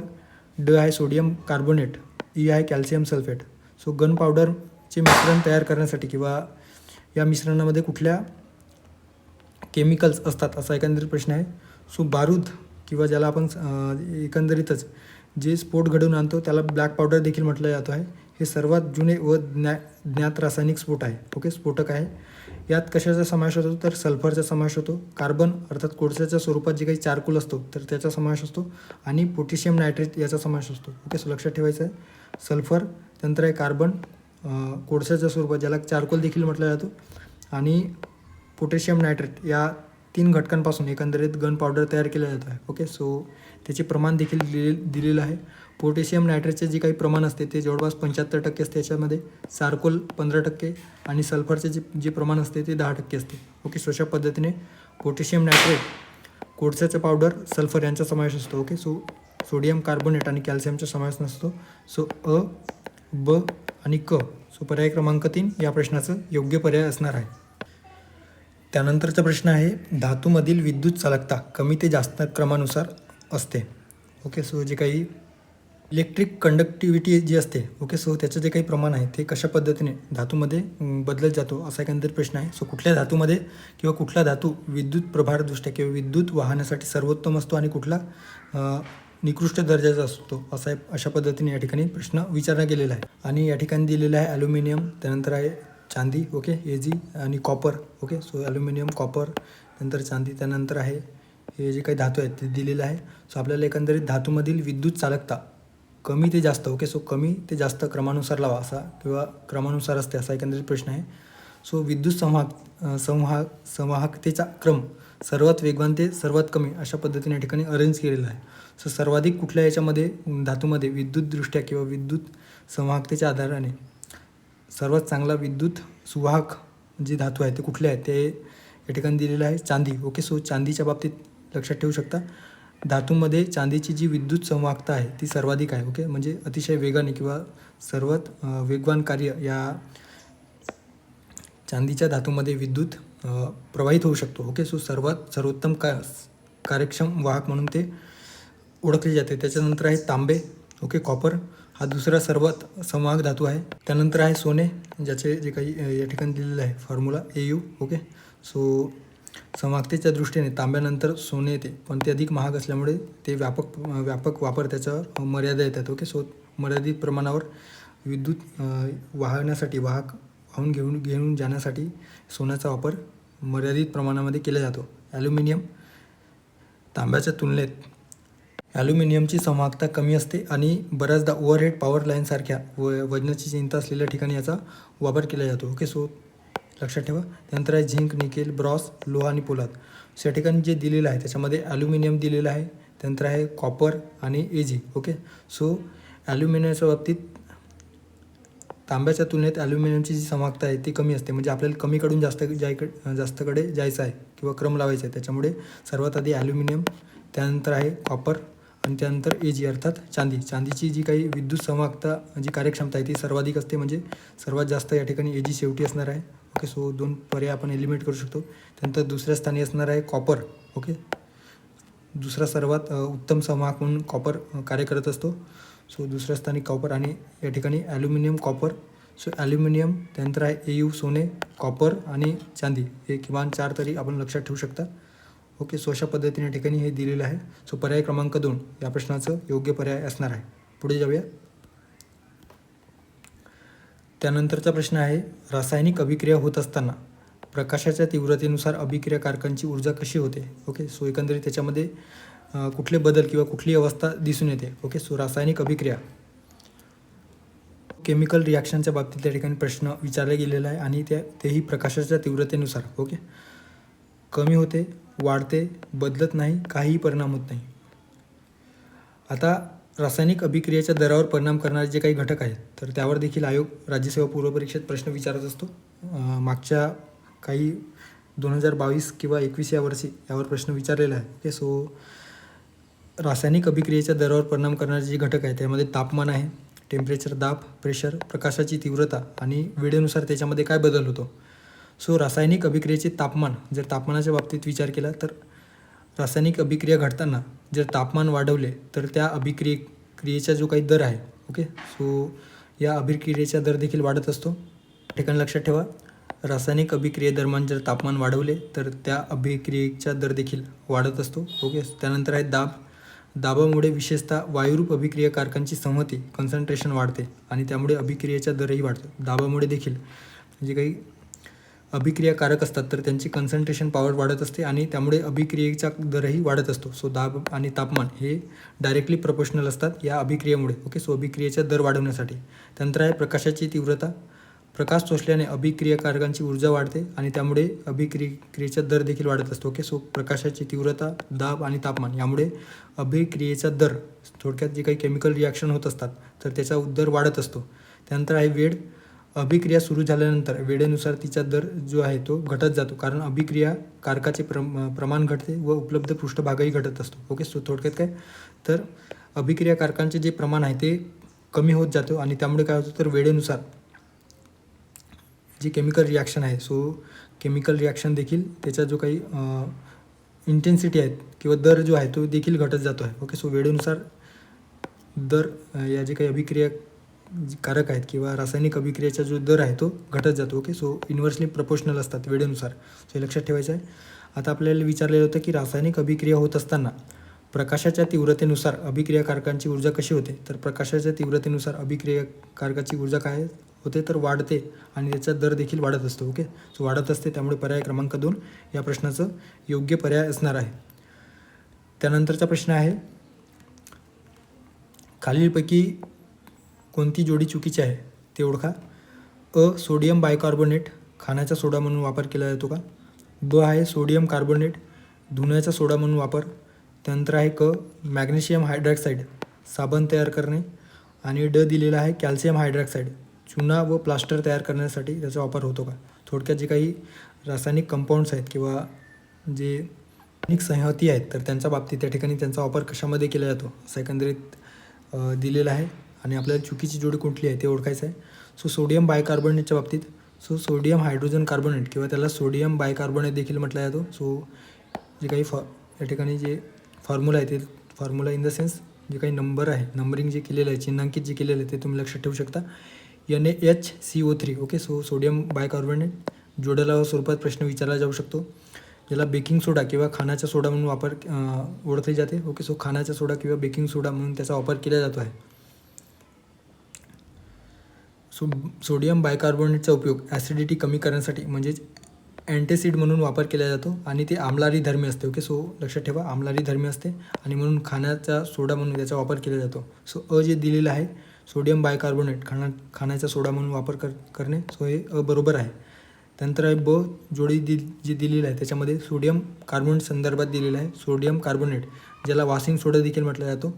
ड आहे सोडियम कार्बोनेट, ई आहे कॅल्शियम सल्फेट. सो गन पावडरचे मिश्रण तयार करण्यासाठी किंवा या मिश्रणामध्ये कुठल्या केमिकल्स असतात असा एकंदरीत प्रश्न आहे. सो बारूद किंवा ज्याला आपण एकंदरीतच जे स्फोट घडवून आणतो त्याला ब्लॅक पावडर देखील म्हटलं जातं आहे. हे सर्वात जुने व ज्ञात रासायनिक स्फोट आहे. ओके, स्फोटक आहे. यात कशाचा समावेश होतो तर सल्फरचा समावेश होतो. कार्बन अर्थात कोळशाच्या स्वरूपात जे काही चारकोल असतो तर त्याचा समावेश असतो आणि पोटॅशियम नायट्रेट याचा समावेश असतो. ओके, सो लक्षात ठेवायचं आहे. सल्फर, त्यानंतर आहे कार्बन, कोळशाच्या स्वरूपात ज्याला चारकोल देखील म्हटलं जातो, आणि पोटॅशियम नायट्रेट या 3 घटकांपासून एकंदरीत गन पावडर तयार केलं जातं आहे. ओके, सो त्याचे प्रमाण देखील दिलेलं आहे. पोटॅशियम नायट्रेटचे जे काही प्रमाण असते ते जवळपास 75% असते याच्यामध्ये, चारकोल 15% आणि सल्फरचे जे प्रमाण असते ते 10% असते. ओके, सो अशा पद्धतीने पोटॅशियम नायट्रेट, कोळशाचं पावडर, सल्फर यांचा समावेश असतो. ओके, सो सोडियम कार्बोनेट आणि कॅल्शियमचा समावेश नसतो. सो अ, ब आणि क. सो पर्याय क्रमांक 3 या प्रश्नाचं योग्य पर्याय असणार आहे. त्यानंतरचा प्रश्न आहे, धातूमधील विद्युत चालकता कमी ते जास्त क्रमानुसार असते. ओके, सो जे काही इलेक्ट्रिक कंडक्टिव्हिटी जी असते, ओके, सो त्याचं जे काही प्रमाण आहे ते कशा पद्धतीने धातूमध्ये बदलत जातो असा एकंदरीत प्रश्न आहे. सो कुठल्या धातूमध्ये किंवा कुठला धातू विद्युत प्रभारदृष्ट्या किंवा विद्युत वाहनासाठी सर्वोत्तम असतो आणि कुठला निकृष्ट दर्जाचा असतो अशा पद्धतीने या ठिकाणी प्रश्न विचारला गेलेला आहे. आणि या ठिकाणी दिलेलं आहे ॲल्युमिनियम, त्यानंतर आहे चांदी, ओके, Ag, आणि copper. Okay, so aluminium, copper, नंतर चांदी, त्यानंतर आहे हे जे काही धातू आहेत ते दिलेलं आहे. सो आपल्याला एकंदरीत धातूमधील विद्युत चालकता कमी ते जास्त, ओके, सो कमी ते जास्त क्रमानुसार लावा असा किंवा क्रमानुसार असते असा एकंदरीत प्रश्न आहे. सो विद्युत संवाहकतेचा क्रम सर्वात वेगवान ते सर्वात कमी अशा पद्धतीने या ठिकाणी अरेंज केलेला आहे. सो सर्वाधिक कुठल्या याच्यामध्ये धातूमध्ये विद्युतदृष्ट्या किंवा विद्युत संवाहकतेच्या आधाराने सर्वात चांगला विद्युत सुवाहक जी धातू आहे ते कुठले आहेत ते या ठिकाणी दिलेलं आहे, चांदी. ओके, सो चांदीच्या बाबतीत लक्षात ठेवू शकता, धातूमध्ये चांदीची जी विद्युत संवाहकता आहे ती सर्वाधिक आहे. ओके, म्हणजे अतिशय वेगाने किंवा सर्वात वेगवान कार्य या चांदीच्या धातूमध्ये विद्युत प्रवाहित होऊ शकतो. ओके, सो सर्वोत्तम कार्यक्षम वाहक म्हणून ते ओळखले जाते. त्याच्यानंतर आहे तांबे, ओके, कॉपर हा दुसरा सर्वात संवाहक धातू आहे. त्यानंतर आहे सोने, ज्याचे जे काही या ठिकाणी दिलेलं आहे फॉर्म्युला Au. ओके, सो संवाहकतेच्या दृष्टीने तांब्यानंतर सोने येते, पण ते अधिक महाग असल्यामुळे ते व्यापक वापर त्याच्यावर मर्यादा येतात. ओके, सो मर्यादित प्रमाणावर विद्युत वाहण्यासाठी वाहून घेऊन जाण्यासाठी सोन्याचा वापर मर्यादित प्रमाणामध्ये केला जातो. ॲल्युमिनियम, तांब्याच्या तुलनेत ॲल्युमिनियमची संवाहकता कमी असते आणि बऱ्याचदा ओव्हरहेड पॉवर लाईनसारख्या वजनाची चिंता असलेल्या ठिकाणी याचा वापर केला जातो. ओके, सो लक्षात ठेवा. त्यानंतर आहे झिंक, निकेल, ब्रॉस, लोहा आणि पोलाद. सो या ठिकाणी जे दिलेलं आहे त्याच्यामध्ये ॲल्युमिनियम दिलेलं आहे, त्यानंतर आहे कॉपर आणि Ag. ओके, सो ॲल्युमिनियमच्या बाबतीत तांब्याच्या तुलनेत ॲल्युमिनियमची जी संवाहकता आहे ती कमी असते, म्हणजे आपल्याला कमीकडून जास्तकडे जायचं आहे किंवा क्रम लावायचा आहे. त्याच्यामुळे सर्वात आधी ॲल्युमिनियम, त्यानंतर आहे कॉपर आणि त्यानंतर Ag अर्थात चांदी. चांदीची जी काही विद्युत संवाहकता जी कार्यक्षमता आहे ती सर्वाधिक असते, म्हणजे सर्वात जास्त या ठिकाणी Ag शेवटी असणार आहे. ओके, सो 2 पर्याय आपण एलिमिनेट करू शकतो. त्यानंतर दुसऱ्या स्थानी असणार आहे कॉपर. ओके, दुसरा सर्वात उत्तम संवाहक म्हणून कॉपर कार्य करत असतो. सो दुसऱ्या स्थानी कॉपर आणि या ठिकाणी ॲल्युमिनियम, कॉपर. सो ॲल्युमिनियम, त्यानंतर आहे Au सोने, कॉपर आणि चांदी, हे किमान 4 तरी आपण लक्षात ठेवू शकता. ओके, सो अशा पद्धतीने या ठिकाणी हे दिलेलं आहे. सो पर्याय क्रमांक 2 या प्रश्नाचं योग्य पर्याय असणार आहे. पुढे जाऊया. त्यानंतरचा प्रश्न आहे, रासायनिक अभिक्रिया होत असताना प्रकाशाच्या तीव्रतेनुसार अभिक्रियाकारकांची ऊर्जा कशी होते. ओके, सो एकंदरीत त्याच्यामध्ये कुठले बदल किंवा कुठली अवस्था दिसून येते. ओके, सो रासायनिक अभिक्रिया केमिकल रिॲक्शनच्या बाबतीत त्या ठिकाणी प्रश्न विचारला गेलेला आहे आणि तेही प्रकाशाच्या तीव्रतेनुसार. ओके, कमी होते, वाढते, बदलत नाही, काहीही परिणाम होत नाही. आता रासायनिक अभिक्रियेच्या दरावर परिणाम करणारे जे काही घटक आहेत तर त्यावर देखील आयोग राज्यसेवा पूर्वपरीक्षेत प्रश्न विचारत असतो. मागच्या काही 2022 किंवा 21 या वर्षी यावर प्रश्न विचारलेला आहे. ओके, सो रासायनिक अभिक्रियेच्या दरावर परिणाम करणारे जे घटक आहेत त्यामध्ये तापमान आहे, टेम्परेचर, दाब, प्रेशर, प्रकाशाची तीव्रता आणि वेळेनुसार त्याच्यामध्ये काय बदल होतो. सो रासायनिक अभिक्रियेचे तापमान, जर तापमानाच्या बाबतीत विचार केला तर रासायनिक अभिक्रिया घडताना जर तापमान वाढवले तर त्या क्रियेचा जो काही दर आहे, ओके, सो या अभिक्रियेचा दर देखील वाढत असतो. ठिकाणी लक्षात ठेवा, रासायनिक अभिक्रियेदरम्यान जर तापमान वाढवले तर त्या अभिक्रियेचा दर देखील वाढत असतो. ओके. त्यानंतर आहे दाब. दाबामुळे विशेषतः वायुरूप अभिक्रियाकारकांची संहती कॉन्सन्ट्रेशन वाढते आणि त्यामुळे अभिक्रियेचा दरही वाढतो. दाबामुळे देखील जे काही अभिक्रियाकारक असतात तर त्यांची कॉन्सन्ट्रेशन पॉवर वाढत असते आणि त्यामुळे अभिक्रियेचा दरही वाढत असतो. सो दाब आणि तापमान हे डायरेक्टली प्रपोर्शनल असतात या अभिक्रियेमुळे. ओके. सो अभिक्रियेचा दर वाढवण्यासाठी. त्यानंतर आहे प्रकाशाची तीव्रता. प्रकाश शोषल्याने अभिक्रियाकारकांची ऊर्जा वाढते आणि त्यामुळे अभिक्रियेचा दर देखील वाढत असतो. ओके. सो प्रकाशाची तीव्रता, दाब आणि तापमान यामुळे अभिक्रियेचा दर, थोडक्यात जे काही केमिकल रिॲक्शन होत असतात तर त्याचा दर वाढत असतो. त्यानंतर आहे वेळ. अभिक्रिया सुरू झाल्यानंतर वेळेनुसार तिचा दर जो आहे तो घटत जातो, कारण अभिक्रिया कारकाचे प्रमाण घटते व उपलब्ध पृष्ठभागही घटत असतो. ओके. सो थोडक्यात काय तर अभिक्रिया कारकांचे जे प्रमाण आहे ते कमी होत जातो आणि त्यामुळे काय होतं तर वेळेनुसार जी केमिकल रिॲक्शन आहे, सो केमिकल रिॲक्शन देखील त्याचा जो काही इंटेन्सिटी आहे किंवा दर जो आहे तो देखील घटत जातो आहे. ओके. सो वेळेनुसार दर या जे काही अभिक्रिया कारक आहेत किंवा रासायनिक अभिक्रियेचा जो दर आहे तो घटत जातो. ओके. सो इन्व्हर्सली प्रपोर्शनल असतात वेळेनुसार. सो हे लक्षात ठेवायचं आहे. आता आपल्याला विचारलेलं होतं की रासायनिक अभिक्रिया होत असताना प्रकाशाच्या तीव्रतेनुसार अभिक्रियाकारकांची ऊर्जा कशी होते. तर प्रकाशाच्या तीव्रतेनुसार अभिक्रियाकारकाची ऊर्जा काय होते तर वाढते आणि त्याचा दर देखील वाढत असतो. ओके. सो वाढत असते, त्यामुळे पर्याय क्रमांक 2 या प्रश्नाचं योग्य पर्याय असणार आहे. त्यानंतरचा प्रश्न आहे, खालीलपैकी कोणती जोडी चुकीची आहे ते ओळखा. सोडियम बायकार्बोनेट खाण्याचा सोडा म्हणून वापर केला जातो का. ब आहे सोडियम कार्बोनेट धुण्याचा सोडा म्हणून वापर. त्यानंतर आहे मॅग्नेशियम हायड्रॉक्साईड साबण तयार करणे. आणि ड दिलेला आहे कॅल्शियम हायड्रॉक्साईड चुना व प्लास्टर तयार करण्यासाठी त्याचा वापर होतो का. थोडक्यात जे काही रासायनिक कंपाऊंड्स आहेत किंवा जे संहती आहेत तर त्यांच्या बाबतीत त्या ठिकाणी त्यांचा वापर कशामध्ये केला जातो असं एकंदरीत दिलेलं आहे आणि आपल्याला चुकीची जोडी कुठली आहे ते ओळखायचं आहे. सो सोडियम बायकार्बोनेटच्या बाबतीत सोडियम हायड्रोजन कार्बोनेट किंवा त्याला सोडियम बायकार्बोनेट देखील म्हटलं जातो. सो जे काही या ठिकाणी जे फॉर्म्युला आहे ते फॉर्म्युला इन द सेन्स जे काही नंबर आहे, नंबरिंग जे केलेलं आहे, चिन्हांकित जे केलेलं आहे ते तुम्ही लक्षात ठेवू शकता. NaHCO3. Okay. So sodium bicarbonate जोड्याला स्वरूपात प्रश्न विचारला जाऊ शकतो. याला बेकिंग सोडा किंवा खाण्याचा सोडा म्हणून वापर ओळखले जाते. ओके. सो खाण्याचा सोडा किंवा बेकिंग सोडा म्हणून त्याचा वापर केला जातो आहे. सोडियम बायकार्बोनेटचा उपयोग ॲसिडिटी कमी करण्यासाठी म्हणजेच अँटेसिड म्हणून वापर केला जातो आणि ते आम्लारी धर्मी असते. ओके. सो लक्षात ठेवा आम्लारी धर्मी असते आणि म्हणून खाण्याचा सोडा म्हणून त्याचा वापर केला जातो. सो जे दिलेलं आहे सोडियम बायकार्बोनेट खाण्याचा सोडा म्हणून वापर करणे. सो हे बरोबर आहे. त्यानंतर आहे ब जोडी जी दिलेली आहे त्याच्यामध्ये सोडियम कार्बोनेट संदर्भात दिलेलं आहे. सोडियम कार्बोनेट ज्याला वॉशिंग सोडा देखील म्हटला जातो,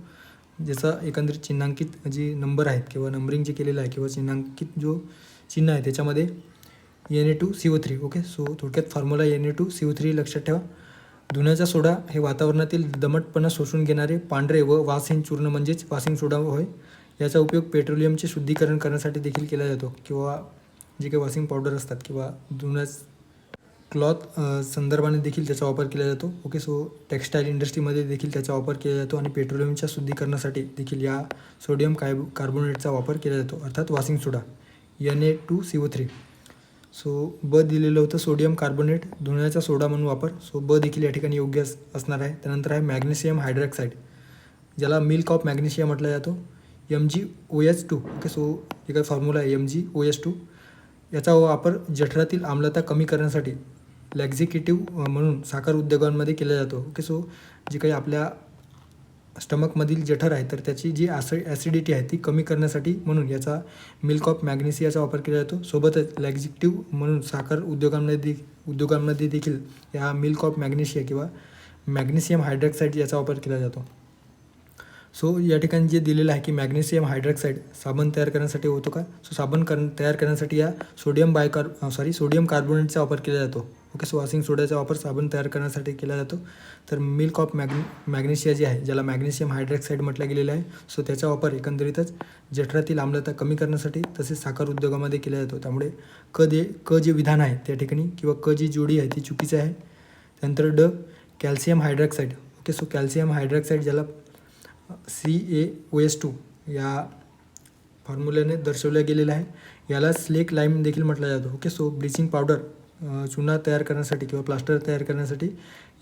ज्याचा एकंदरीत चिन्हांकित जी नंबर आहेत किंवा नंबरिंग जे केलेलं आहे किंवा चिन्हांकित जो चिन्ह आहे त्याच्यामध्ये Na2CO3. ओके. सो थोडक्यात फॉर्म्युला Na2CO3 लक्षात ठेवा. धुण्याचा सोडा हे वातावरणातील दमटपणा शोषून घेणारे पांढरे व वासहीन चूर्ण म्हणजेच वॉशिंग सोडा होय. याचा उपयोग पेट्रोलियमचे शुद्धीकरण करण्यासाठी देखील केला जातो किंवा जे काही वॉशिंग पावडर असतात किंवा धुण्यास क्लॉथ संदर्भाने देखील त्याचा वापर केला जातो. ओके. सो टेक्स्टाईल इंडस्ट्रीमध्ये देखील त्याचा वापर केला जातो आणि पेट्रोलियमच्या शुद्धीकरणासाठी देखील या सोडियम कार्बोनेटचा वापर केला जातो, अर्थात वॉशिंग सोडा Na2CO3. सो ब दिलेलं होतं सोडियम कार्बोनेट धुण्याचा सोडा म्हणून वापर. सो ब देखील या ठिकाणी योग्य असणार आहे. त्यानंतर आहे मॅग्नेशियम हायड्रॉक्साईड ज्याला मिल्क ऑफ मॅग्नेशियम म्हटलं जातो, MgOH2. ओके. सो जे काही फॉर्म्युला आहे MgOH2 याचा वापर जठरातील आम्लता कमी करण्यासाठी लॅक्झिकेटिव्ह म्हणून साखर उद्योगांमध्ये केला जातो. ओके. सो जी काही आपल्या स्टमकमधील जठर आहे तर त्याची जी ॲसिडिटी आहे ती कमी करण्यासाठी म्हणून याचा मिल्क ऑफ मॅग्नेशियाचा वापर केला जातो. सोबतच लॅक्झिकेटिव्ह म्हणून साखर उद्योगांमध्ये देखील या मिल्क ऑफ मॅग्नेशिया किंवा मॅग्नेशियम हायड्रॉक्साईड याचा वापर केला जातो. सो या ठिकाणी जे दिलेलं आहे की मॅग्नेशियम हायड्रॉक्साईड साबण तयार करण्यासाठी होतो का. सो साबण तयार करण्यासाठी या सोडियम कार्बोनेटचा वापर केला जातो. ओके. सो वॉशिंग सोड्याचा वापर साबण तयार करण्यासाठी केला जातो. तर मिल्क ऑफ मॅग्नेशिया जे आहे ज्याला मॅग्नेशियम हायड्रॉक्साईड म्हटलं गेलेलं आहे, सो त्याचा वापर एकंदरीतच जठरातील आम्लता कमी करण्यासाठी तसेच साखर उद्योगामध्ये केला जातो. त्यामुळे क जे विधान आहे त्या ठिकाणी किंवा क जी जोडी आहे ती चुकीची आहे. त्यानंतर ड calcium hydroxide. Okay. So calcium hydroxide ज्याला CaOH2 या फॉर्म्युल्याने दर्शवलं गेलेलं आहे. याला स्लेक लाईम देखील म्हटलं जातं. ओके, सो ब्लिचिंग पावडर चुना तयार करण्यासाठी किंवा प्लास्टर तयार करण्यासाठी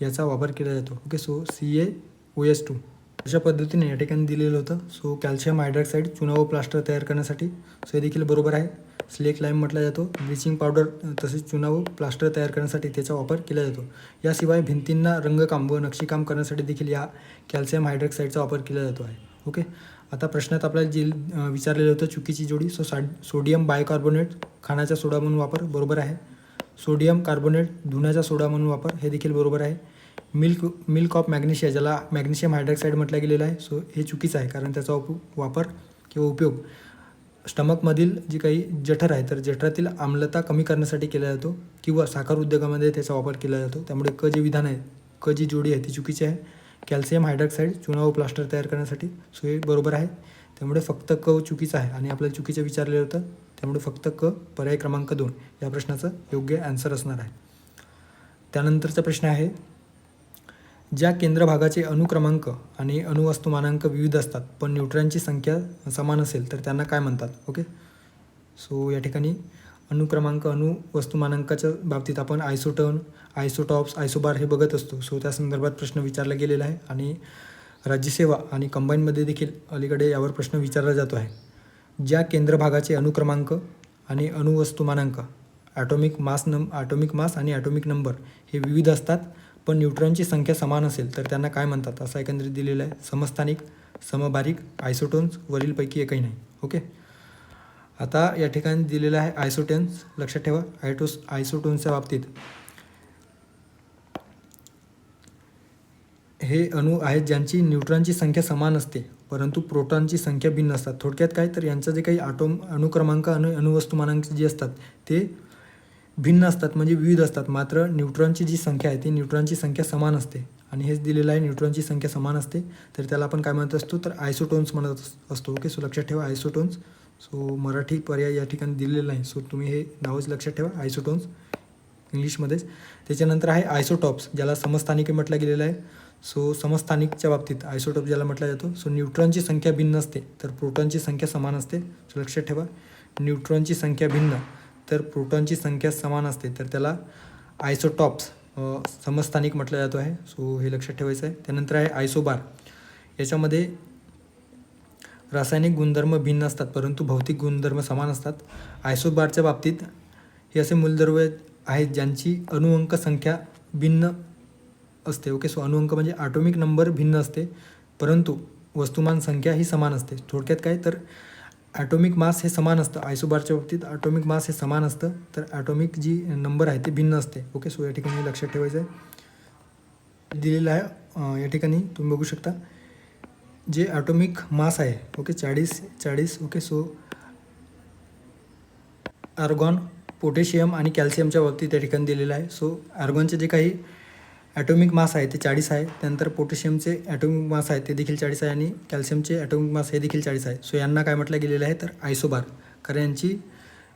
याचा वापर केला जातो. ओके, सो CaOH2 अशा पद्धतीने या ठिकाणी दिलेलं होतं. सो कॅल्शियम हायड्रॉक्साईड चुना व प्लास्टर तयार करण्यासाठी, सो हे देखील बरोबर आहे. स्लेक लाईम म्हटला जातो. ब्लिचिंग पावडर तसेच चुना व प्लास्टर तयार करण्यासाठी त्याचा वापर केला जातो. याशिवाय भिंतींना रंगकाम व नक्षीकाम करण्यासाठी देखील या कॅल्शियम हायड्रॉक्साईडचा वापर केला जातो आहे. ओके, आता प्रश्नात आपल्याला जे विचारलेलं होतं चुकीची जोडी, सो सोडियम बायकार्बोनेट खाण्याचा सोडा म्हणून वापर, बरोबर आहे. सोडियम कार्बोनेट धुण्याचा सोडा म्हणून वापर, हे देखील बरोबर आहे. मिल्क ऑफ मॅग्नेशिया, ज्याला मॅग्नेशियम हायड्रॉक्साईड म्हटलं गेलेलं आहे, सो हे चुकीचं आहे कारण त्याचा वापर किंवा उपयोग स्टमकमधील जी काही जठर आहे तर जठरातील आम्लता कमी करण्यासाठी केला जातो किंवा साखर उद्योगामध्ये त्याचा वापर केला जातो. त्यामुळे जे विधान आहे, जी जोडी आहे ती चुकीची आहे. कॅल्शियम हायड्रॉक्साईड चुना व प्लास्टर तयार करण्यासाठी, सो हे बरोबर आहे. त्यामुळे फक्त चुकीचं आहे आणि आपल्याला चुकीचं विचारलेलं होतं, त्यामुळे फक्त पर्याय क्रमांक 2 या प्रश्नाचं योग्य आन्सर असणार आहे. त्यानंतरचा प्रश्न आहे, ज्या केंद्रभागाचे अणुक्रमांक आणि अणुवस्तुमानांक विविध असतात पण न्यूट्रॉनची संख्या समान असेल तर त्यांना काय म्हणतात. ओके, सो या ठिकाणी अणुक्रमांक अणुवस्तुमानांकाच्या बाबतीत आपण आयसोटोन, आयसोटॉप्स, आयसोबार हे बघत असतो. सो त्या संदर्भात प्रश्न विचारला गेलेला आहे आणि राज्यसेवा आणि कंबाईनमध्ये देखील अलीकडे यावर प्रश्न विचारला जातो आहे. ज्या केंद्रभागाचे अणुक्रमांक आणि अणुवस्तुमानांक ॲटॉमिक मास आणि ॲटॉमिक नंबर हे विविध असतात पण न्यूट्रॉनची संख्या समान असेल तर त्यांना काय म्हणतात, असं एकंदरीत दिलेलं आहे. समस्थानिक, समबारिक, आयसोटोन्स, वरीलपैकी एकही नाही. ओके, आता या ठिकाणी दिलेलं आहे आयसोटोन्स. लक्षात ठेवा, आयसोटोन्सच्या बाबतीत हे अणू आहेत ज्यांची न्यूट्रॉनची संख्या समान असते परंतु प्रोटॉनची संख्या भिन्न असतात. थोडक्यात काय तर यांचं जे काही अणुक्रमांक आणि अणुवस्तुमानांक जे असतात ते भिन्न असतात, म्हणजे विविध असतात. मात्र न्यूट्रॉनची जी संख्या आहे ती न्यूट्रॉनची संख्या समान असते आणि हेच दिलेलं आहे, न्यूट्रॉनची संख्या समान असते तर त्याला आपण काय म्हणत असतो तर आयसोटोन्स म्हणत असतो. ओके, सो लक्षात ठेवा आयसोटोन्स. सो मराठी पर्याय या ठिकाणी दिलेला नाही, सो तुम्ही हे नावच लक्षात ठेवा, आयसोटोन्स इंग्लिशमध्येच. त्याच्यानंतर आहे आयसोटॉप्स, ज्याला समस्थानिक म्हटलं गेलेलं आहे. सो समस्थानिकच्या बाबतीत आयसोटॉप ज्याला म्हटला जातो. सो न्यूट्रॉनची संख्या भिन्न असते तर प्रोटॉनची संख्या समान असते. सो लक्षात ठेवा, न्यूट्रॉनची संख्या भिन्न तर प्रोटॉनची संख्या समान असते तर त्याला आयसोटॉप्स समस्थानिक म्हटलं जातो आहे. सो हे लक्षात ठेवायचं आहे. त्यानंतर आहे आयसोबार. याच्यामध्ये रासायनिक गुणधर्म भिन्न असतात परंतु भौतिक गुणधर्म समान असतात. आयसोबारच्या बाबतीत हे असे मूलद्रव्य आहेत ज्यांची अणुअंक संख्या भिन्न असते. ओके, सो अणुअंक म्हणजे ॲटॉमिक नंबर भिन्न असते परंतु वस्तुमान संख्या ही समान असते. थोडक्यात काय तर ॲटॉमिक मास हे समान असतं. आयसोबारच्या बाबतीत ॲटॉमिक मास हे समान असतं तर ॲटॉमिक जी नंबर आहे ते भिन्न असते. ओके, सो या ठिकाणी लक्षात ठेवायचं आहे. दिलेलं आहे या ठिकाणी तुम्ही बघू शकता जे ॲटॉमिक मास आहे. Okay, 40. Okay, so argon, potassium आणि कॅल्शियमच्या बाबतीत या ठिकाणी दिलेलं आहे. सो आर्गॉनचे जे काही ॲटॉमिक मास आहे ते 40 आहे. त्यानंतर पोटॅशियमचे ॲटॉमिक मास आहे ते देखील 40 आहे आणि कॅल्शियमचे ॲटॉमिक मास हे देखील 40 आहे. सो यांना काय म्हटलं गेलेलं आहे तर आयसोबार, कारण यांची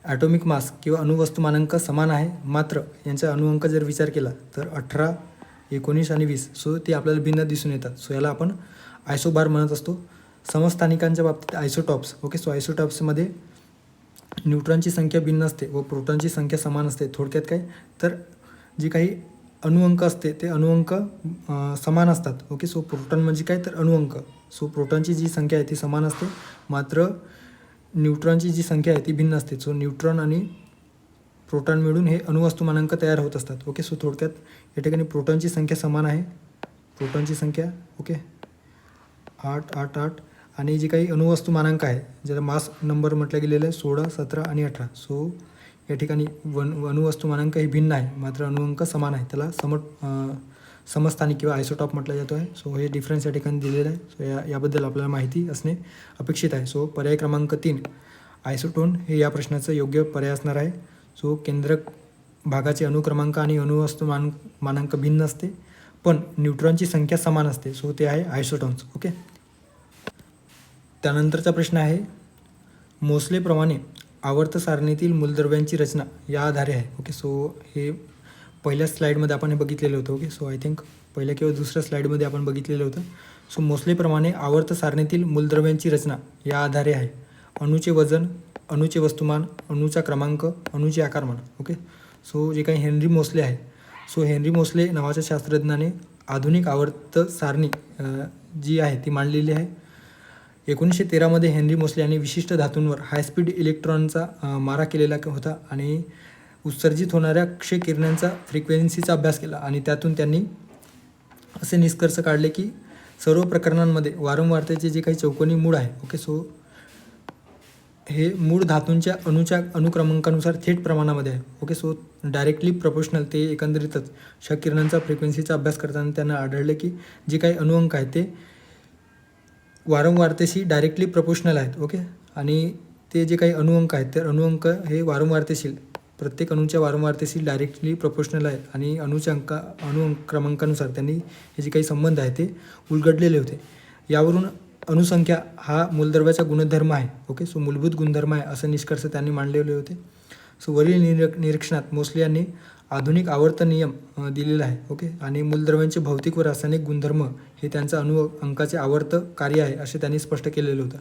ॲटॉमिक मास किंवा अणुवस्तुमानांक समान आहे मात्र यांचा अणुअंक जर विचार केला तर 18, 19 आणि 20 सो ते आपल्याला भिन्न दिसून येतात. सो याला आपण आयसोबार म्हणत असतो. समस्थानिकांच्या बाबतीत आयसोटॉप्स. ओके, सो आयसोटॉप्समध्ये न्यूट्रॉनची संख्या भिन्न असते व प्रोटॉनची संख्या समान असते. थोडक्यात काय तर जे काही अणुअंक असते ते अणुअंक समान असतात. ओके, सो प्रोटॉन म्हणजे काय तर अणुअंक. सो प्रोटॉनची जी संख्या आहे ती समान असते मात्र न्यूट्रॉनची जी संख्या आहे ती भिन्न असते. सो न्यूट्रॉन आणि प्रोटॉन मिळून हे अणुवस्तुमानांक तयार होत असतात. ओके, सो थोडक्यात या ठिकाणी प्रोटॉनची संख्या समान आहे. प्रोटॉनची संख्या ओके 8 आणि जे काही अणुवस्तुमानांक आहे ज्याला मास नंबर म्हटलं गेलेलं आहे 16, 17 आणि 18. सो या ठिकाणी अणुवस्तुमानांक ही भिन्न आहे मात्र अणुअंक समान आहे, त्याला समस्थानिक किंवा आयसोटॉप म्हटलं जातो आहे. सो हे डिफरन्स या ठिकाणी दिलेलं आहे. सो याबद्दल आपल्याला माहिती असणे अपेक्षित आहे. सो पर्याय क्रमांक 3 आयसोटोन हे या प्रश्नाचं योग्य पर्याय असणार आहे. सो केंद्रक भागाचे अणुक्रमांक आणि अणुवस्तुमानांक भिन्न असते पण न्यूट्रॉनची संख्या समान असते. सो ते आहे आयसोटॉन्स. ओके, त्यानंतरचा प्रश्न आहे मोसलेप्रमाणे आवर्त सारणीतील मूलद्रव्यांची रचना या आधारे आहे. ओके, सो हे पहिल्या स्लाईडमध्ये आपण हे बघितलेलं होतं. ओके, सो आय थिंक पहिल्या किंवा दुसऱ्या स्लाईडमध्ये आपण बघितलेलं होतं. सो मोसलेप्रमाणे आवर्त सारणीतील मूलद्रव्यांची रचना या आधारे आहे. अणूचे वजन, अणूचे वस्तुमान, अणूचा क्रमांक, अणूचे आकारमान. ओके, सो जे काही हेनरी मोसले आहे, सो हेनरी मोसले नावाच्या शास्त्रज्ञाने आधुनिक आवर्त सारणी जी आहे ती मांडलेली आहे. 1913मध्ये हेनरी मोसले यांनी विशिष्ट धातूंवर हायस्पीड इलेक्ट्रॉनचा मारा केलेला होता आणि उत्सर्जित होणाऱ्या क्ष किरणांचा फ्रिक्वेन्सीचा अभ्यास केला आणि त्यातून त्यांनी असे निष्कर्ष काढले की सर्व प्रकरणांमध्ये वारंवारतेचे जे काही चौकोनी मूळ आहे, ओके, सो हे मूळ धातूंच्या अणूच्या अनुक्रमांकानुसार थेट प्रमाणामध्ये आहे. Okay, so directly proportional. ते एकंदरीतच क्ष किरणांचा फ्रिक्वेन्सीचा अभ्यास करताना त्यांना आढळले की जे काही अणुअंक आहेत ते वारंवारतेशी डायरेक्टली प्रपोर्शनल आहेत. ओके, आणि ते जे काही अणुअंक आहेत ते अणुअंक हे वारंवारतेशील प्रत्येक अणूच्या वारंवारतेशी डायरेक्टली प्रपोर्शनल आहेत आणि अणू क्रमांकानुसार त्यांनी हे जे काही संबंध आहे ते उलगडलेले होते. यावरून अणुसंख्या हा मूलद्रव्याचा गुणधर्म आहे. ओके, सो मूलभूत गुणधर्म आहे असं निष्कर्ष त्यांनी मांडलेले होते. सो वरील निरीक्षणात मोसले यांनी आधुनिक आवर्त नियम दिलेला आहे. ओके, आणि मूलद्रव्यांचे भौतिक व रासायनिक गुणधर्म हे त्यांचं अंकाचे आवर्त कार्य आहे असे त्यांनी स्पष्ट केलेलं होतं.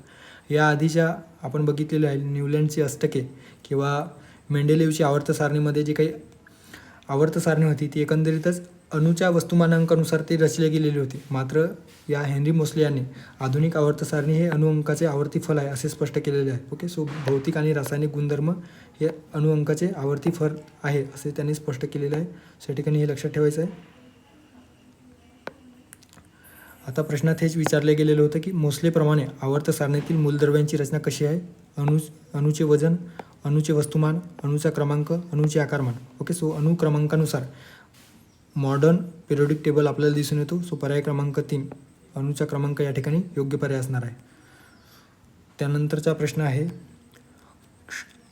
या आधीच्या आपण बघितलेलं आहे न्यूलँडची अष्टके किंवा मेंडेलेवची आवर्त सारणीमध्ये जे काही आवर्त सारणी होती ती एकंदरीतच अणूच्या वस्तुमानांकानुसार ती रचली गेलेली होती. मात्र या हेनरी मोसले यांनी आधुनिक आवर्त सारणी हे अणुअंकाचे आवर्ती फल आहे असे स्पष्ट केलेले आहे. ओके, सो भौतिक आणि रासायनिक गुणधर्म हे अणुअंकाचे आवर्ती फल आहे असे त्यांनी स्पष्ट केलेले आहे. सो या ठिकाणी हे लक्षात ठेवायचं आहे. आता प्रश्नात हेच विचारले गेलेलं होतं की मोसलेप्रमाणे आवर्त सारणीतील मूलद्रव्यांची रचना कशी आहे. अणूचे वजन, अणूचे वस्तुमान, अणूचा क्रमांक, अणूचे आकारमान. ओके, सो अणू क्रमांकानुसार मॉडर्न पिरियोडिक टेबल आपल्याला दिसून येतो. सो पर्याय क्रमांक 3 अणूचा क्रमांक या ठिकाणी योग्य पर्याय असणार आहे. त्यानंतरचा प्रश्न आहे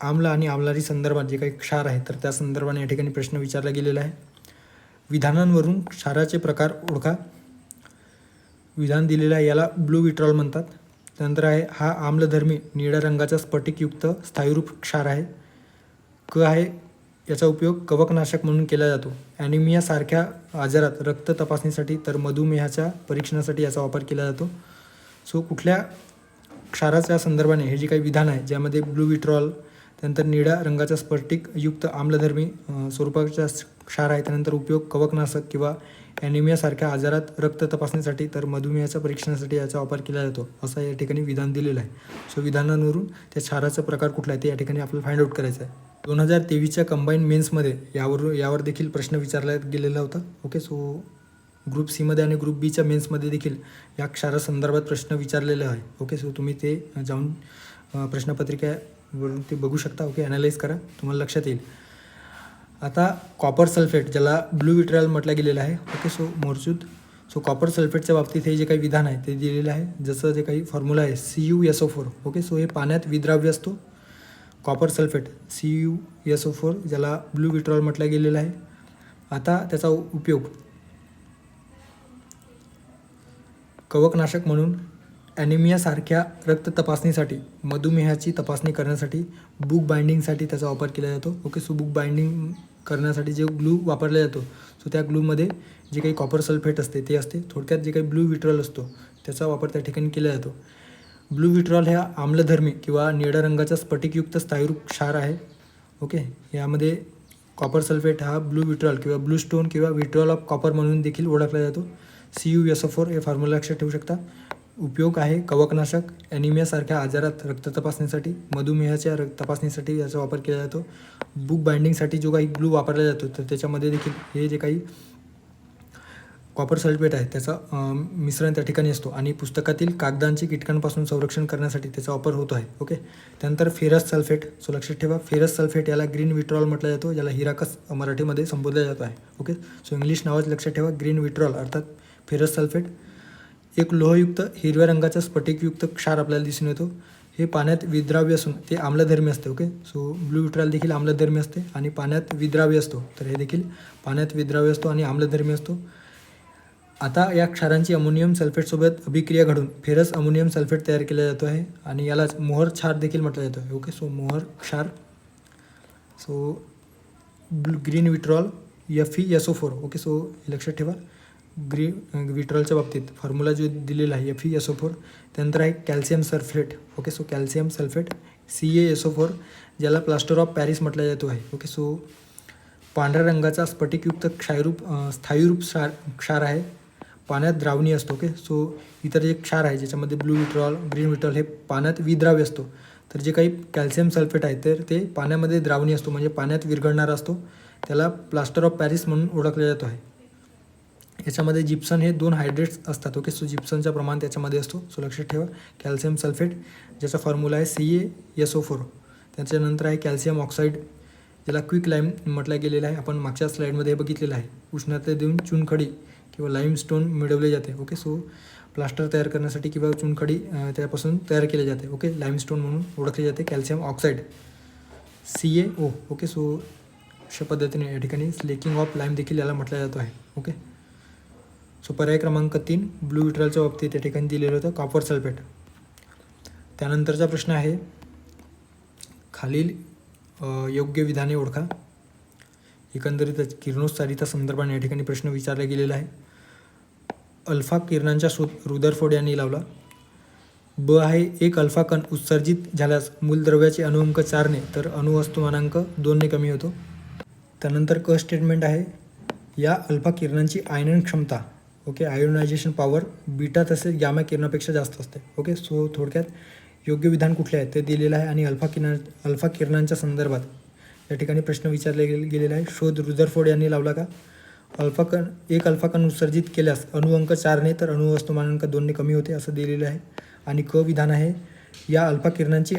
आम्ल आणि आम्लारी संदर्भात जे काही क्षार आहे तर त्या संदर्भाने या ठिकाणी प्रश्न विचारला गेलेला आहे. विधानांवरून क्षाराचे प्रकार ओळखा. विधान दिलेलं आहे, याला ब्लू विट्रॉल म्हणतात. त्यानंतर आहे हा आम्लधर्मी निळ्या रंगाचा स्फटिकयुक्त स्थायीरूप क्षार आहे. क आहे याचा उपयोग कवकनाशक म्हणून केला जातो. ॲनिमियासारख्या आजारात रक्त तपासणीसाठी तर मधुमेहाच्या परीक्षणासाठी याचा वापर केला जातो. सो कुठल्या क्षाराच्या संदर्भाने हे जे काही विधान आहे ज्यामध्ये ब्लू विट्रॉल, त्यानंतर निळ्या रंगाचा स्फटिकयुक्त आम्लधर्मी स्वरूपाचा क्षार आहे, त्यानंतर उपयोग कवकनाशक किंवा ॲनिमियासारख्या आजारात रक्त तपासणीसाठी तर मधुमेहाच्या परीक्षणासाठी याचा वापर केला जातो असं या ठिकाणी विधान दिलेलं आहे. सो विधानांवरून त्या क्षाराचा प्रकार कुठला आहे ते या ठिकाणी आपल्याला फाइंड आउट करायचं आहे. 2023च्या कंबाईन मेन्समध्ये यावर देखील प्रश्न विचारला गेलेला होता. ओके, सो ग्रुप सीमध्ये आणि ग्रुप बीच्या मेन्समध्ये देखील या क्षारासंदर्भात प्रश्न विचारलेले आहे. ओके, सो तुम्ही ते जाऊन प्रश्नपत्रिकेवरून ते बघू शकता. ओके, ॲनालाइज करा, तुम्हाला लक्षात येईल. आता कॉपर सल्फेट ज्याला ब्लू विट्रॉल म्हटलं गेलेलं आहे. ओके, सो कॉपर सल्फेटच्या बाबतीत हे जे काही विधान आहे ते दिलेलं आहे. जसं जे काही फॉर्म्युला आहे CuSO4. ओके, सो हे पाण्यात विद्राव्य असतो. कॉपर सल्फेट CuSO4 ज्याला ब्लू विट्रॉल म्हटलं गेलेलं आहे. आता त्याचा उपयोग कवकनाशक म्हणून, ॲनिमियासारख्या रक्त तपासणीसाठी, मधुमेहाची तपासणी करण्यासाठी, बुक बाइंडिंगसाठी त्याचा वापर केला जातो. ओके, सो बुक बाइंडिंग करण्यासाठी जे ग्लू वापरला जातो सो त्या ग्लूमध्ये जे काही कॉपर सल्फेट असते ते असते. थोडक्यात जे काही ब्लू विट्रॉल असतो त्याचा वापर त्या ठिकाणी केला जातो. ब्लू विट्रॉल ह्या आम्लधर्मी किंवा निळ्या रंगाचा स्फटिकयुक्त स्थायीरूप क्षार आहे. ओके, यामध्ये कॉपर सल्फेट हा ब्लू विट्रॉल किंवा ब्लू स्टोन किंवा विट्रॉल ऑफ कॉपर म्हणून देखील ओळखला जातो. CuSO4 हे फॉर्म्युला लक्षात ठेवू शकता. उपयोग आहे कवकनाशक, ॲनिमियासारख्या आजारात रक्त तपासणीसाठी, मधुमेहाच्या तपासणीसाठी याचा वापर केला जातो. बुक बाइंडिंगसाठी जो काही ग्लू वापरला जातो तर त्याच्यामध्ये देखील हे जे काही कॉपर सल्फेट आहे त्याचा मिश्रण त्या ठिकाणी असतो आणि पुस्तकातील कागदांचे कीटकांपासून संरक्षण करण्यासाठी त्याचा वापर होतो आहे. ओके, त्यानंतर फेरस सल्फेट. सो लक्षात ठेवा, फेरस सल्फेट याला ग्रीन विट्रॉल म्हटलं जातो, याला हिराकस मराठीमध्ये संबोधला जातो आहे. ओके, सो इंग्लिश नावाच लक्षात ठेवा, ग्रीन विट्रॉल अर्थात फेरस सल्फेट. एक लोहयुक्त हिरव्या रंगाचा स्फटिकयुक्त क्षार आपल्याला दिसून येतो. हे पाण्यात विद्राव्य असून ते आम्लधर्मी असते. ओके, सो ब्लू विट्रॉल देखील आम्लधर्मी असते आणि पाण्यात विद्राव्य असतो. तर हे देखील पाण्यात विद्राव्य असतो आणि आम्लधर्मी असतो. आता या क्षारांची अमोनियम सल्फेटसोबत अभिक्रिया घडून फेरस अमोनियम सल्फेट तयार केला जातो आहे आणि यालाच मोहर क्षार देखील म्हटलं जातं आहे. ओके, सो मोहर क्षार. So green vitriol FeSO4. Okay, so हे लक्षात ठेवा. विट्रॉलच्या बाबतीत फॉर्म्युला जो दिलेला आहे FeSO4. त्यानंतर आहे calcium sulphate. Okay, so calcium sulphate CaSO4 ज्याला प्लास्टर ऑफ पॅरिस म्हटला जातो आहे. ओके, सो पांढऱ्या रंगाचा स्फटिकयुक्त स्थायीरूप क्षार आहे, पाण्यात द्रावणीय असतो. ओके, सो इतर जे क्षार आहे ज्याच्यामध्ये ब्लू विट्रॉल, ग्रीन विट्रॉल हे पाण्यात विद्राव्य असतो. तर जे काही कॅल्शियम सल्फेट आहे तर ते पाण्यामध्ये द्रावणीय असतो, म्हणजे पाण्यात विरघळणारा असतो. त्याला प्लास्टर ऑफ पॅरिस म्हणून ओळखला जातो आहे. याच्यामध्ये जिप्सन हे 2 हायड्रेट्स असतात. ओके, सो जिप्सनचं प्रमाण त्याच्यामध्ये असतो. सो लक्षात ठेवा कॅल्शियम सल्फेट ज्याचा फॉर्म्युला आहे CaSO4. त्याच्यानंतर आहे कॅल्शियम ऑक्साईड ज्याला क्विक लाईम म्हटलं गेलेलं आहे. आपण मागच्या स्लाईडमध्ये हे बघितलेलं आहे. उष्णता देऊन चुनखडी किंवा लाईमस्टोन मिळवले जाते. ओके, सो प्लास्टर तयार करण्यासाठी किंवा चुनखडी त्यापासून तयार केले जाते. ओके, लाईमस्टोन म्हणून ओळखले जाते calcium oxide CaO. Okay, so अशा पद्धतीने या ठिकाणी स्लेकिंग ऑफ लाईम देखील याला म्हटलं जातो आहे. ओके, सो पर्याय क्रमांक 3 ब्लू विट्रॉलच्या बाबतीत या ठिकाणी दिलेलं होतं कॉपर सल्फेट. त्यानंतरचा प्रश्न आहे खालील योग्य विधाने ओळखा. एकंदरीतच किरणोत्सारीता संदर्भाने या ठिकाणी प्रश्न विचारला गेलेला आहे. अल्फा किरणांचा शोध रुदरफोर्ड यांनी लावला. ब आहे एक अल्फा कण उत्सर्जित झाल्यास मूलद्रव्याचे अणुअंक 4 ने तर अणुवस्तुमानांक 2 ने कमी होतो. त्यानंतर क स्टेटमेंट आहे या अल्फा किरणांची आयनन क्षमता, ओके, आयोनायझेशन पॉवर बीटा तसेच गॅमा किरणापेक्षा जास्त असते. ओके, सो थोडक्यात योग्य विधान कुठले आहे ते दिलेलं आहे. आणि अल्फा किरणांच्या संदर्भात या ठिकाणी प्रश्न विचारले गेलेला आहे. शोध रुदरफोर्ड यांनी लावला का? एक अल्फा कण उत्सर्जित केल्यास अणुअंक 4 ने तर अणुवस्तुमानांक 2 ने कमी होते असं दिलेलं आहे. आणि क विधान आहे या अल्फा किरणांची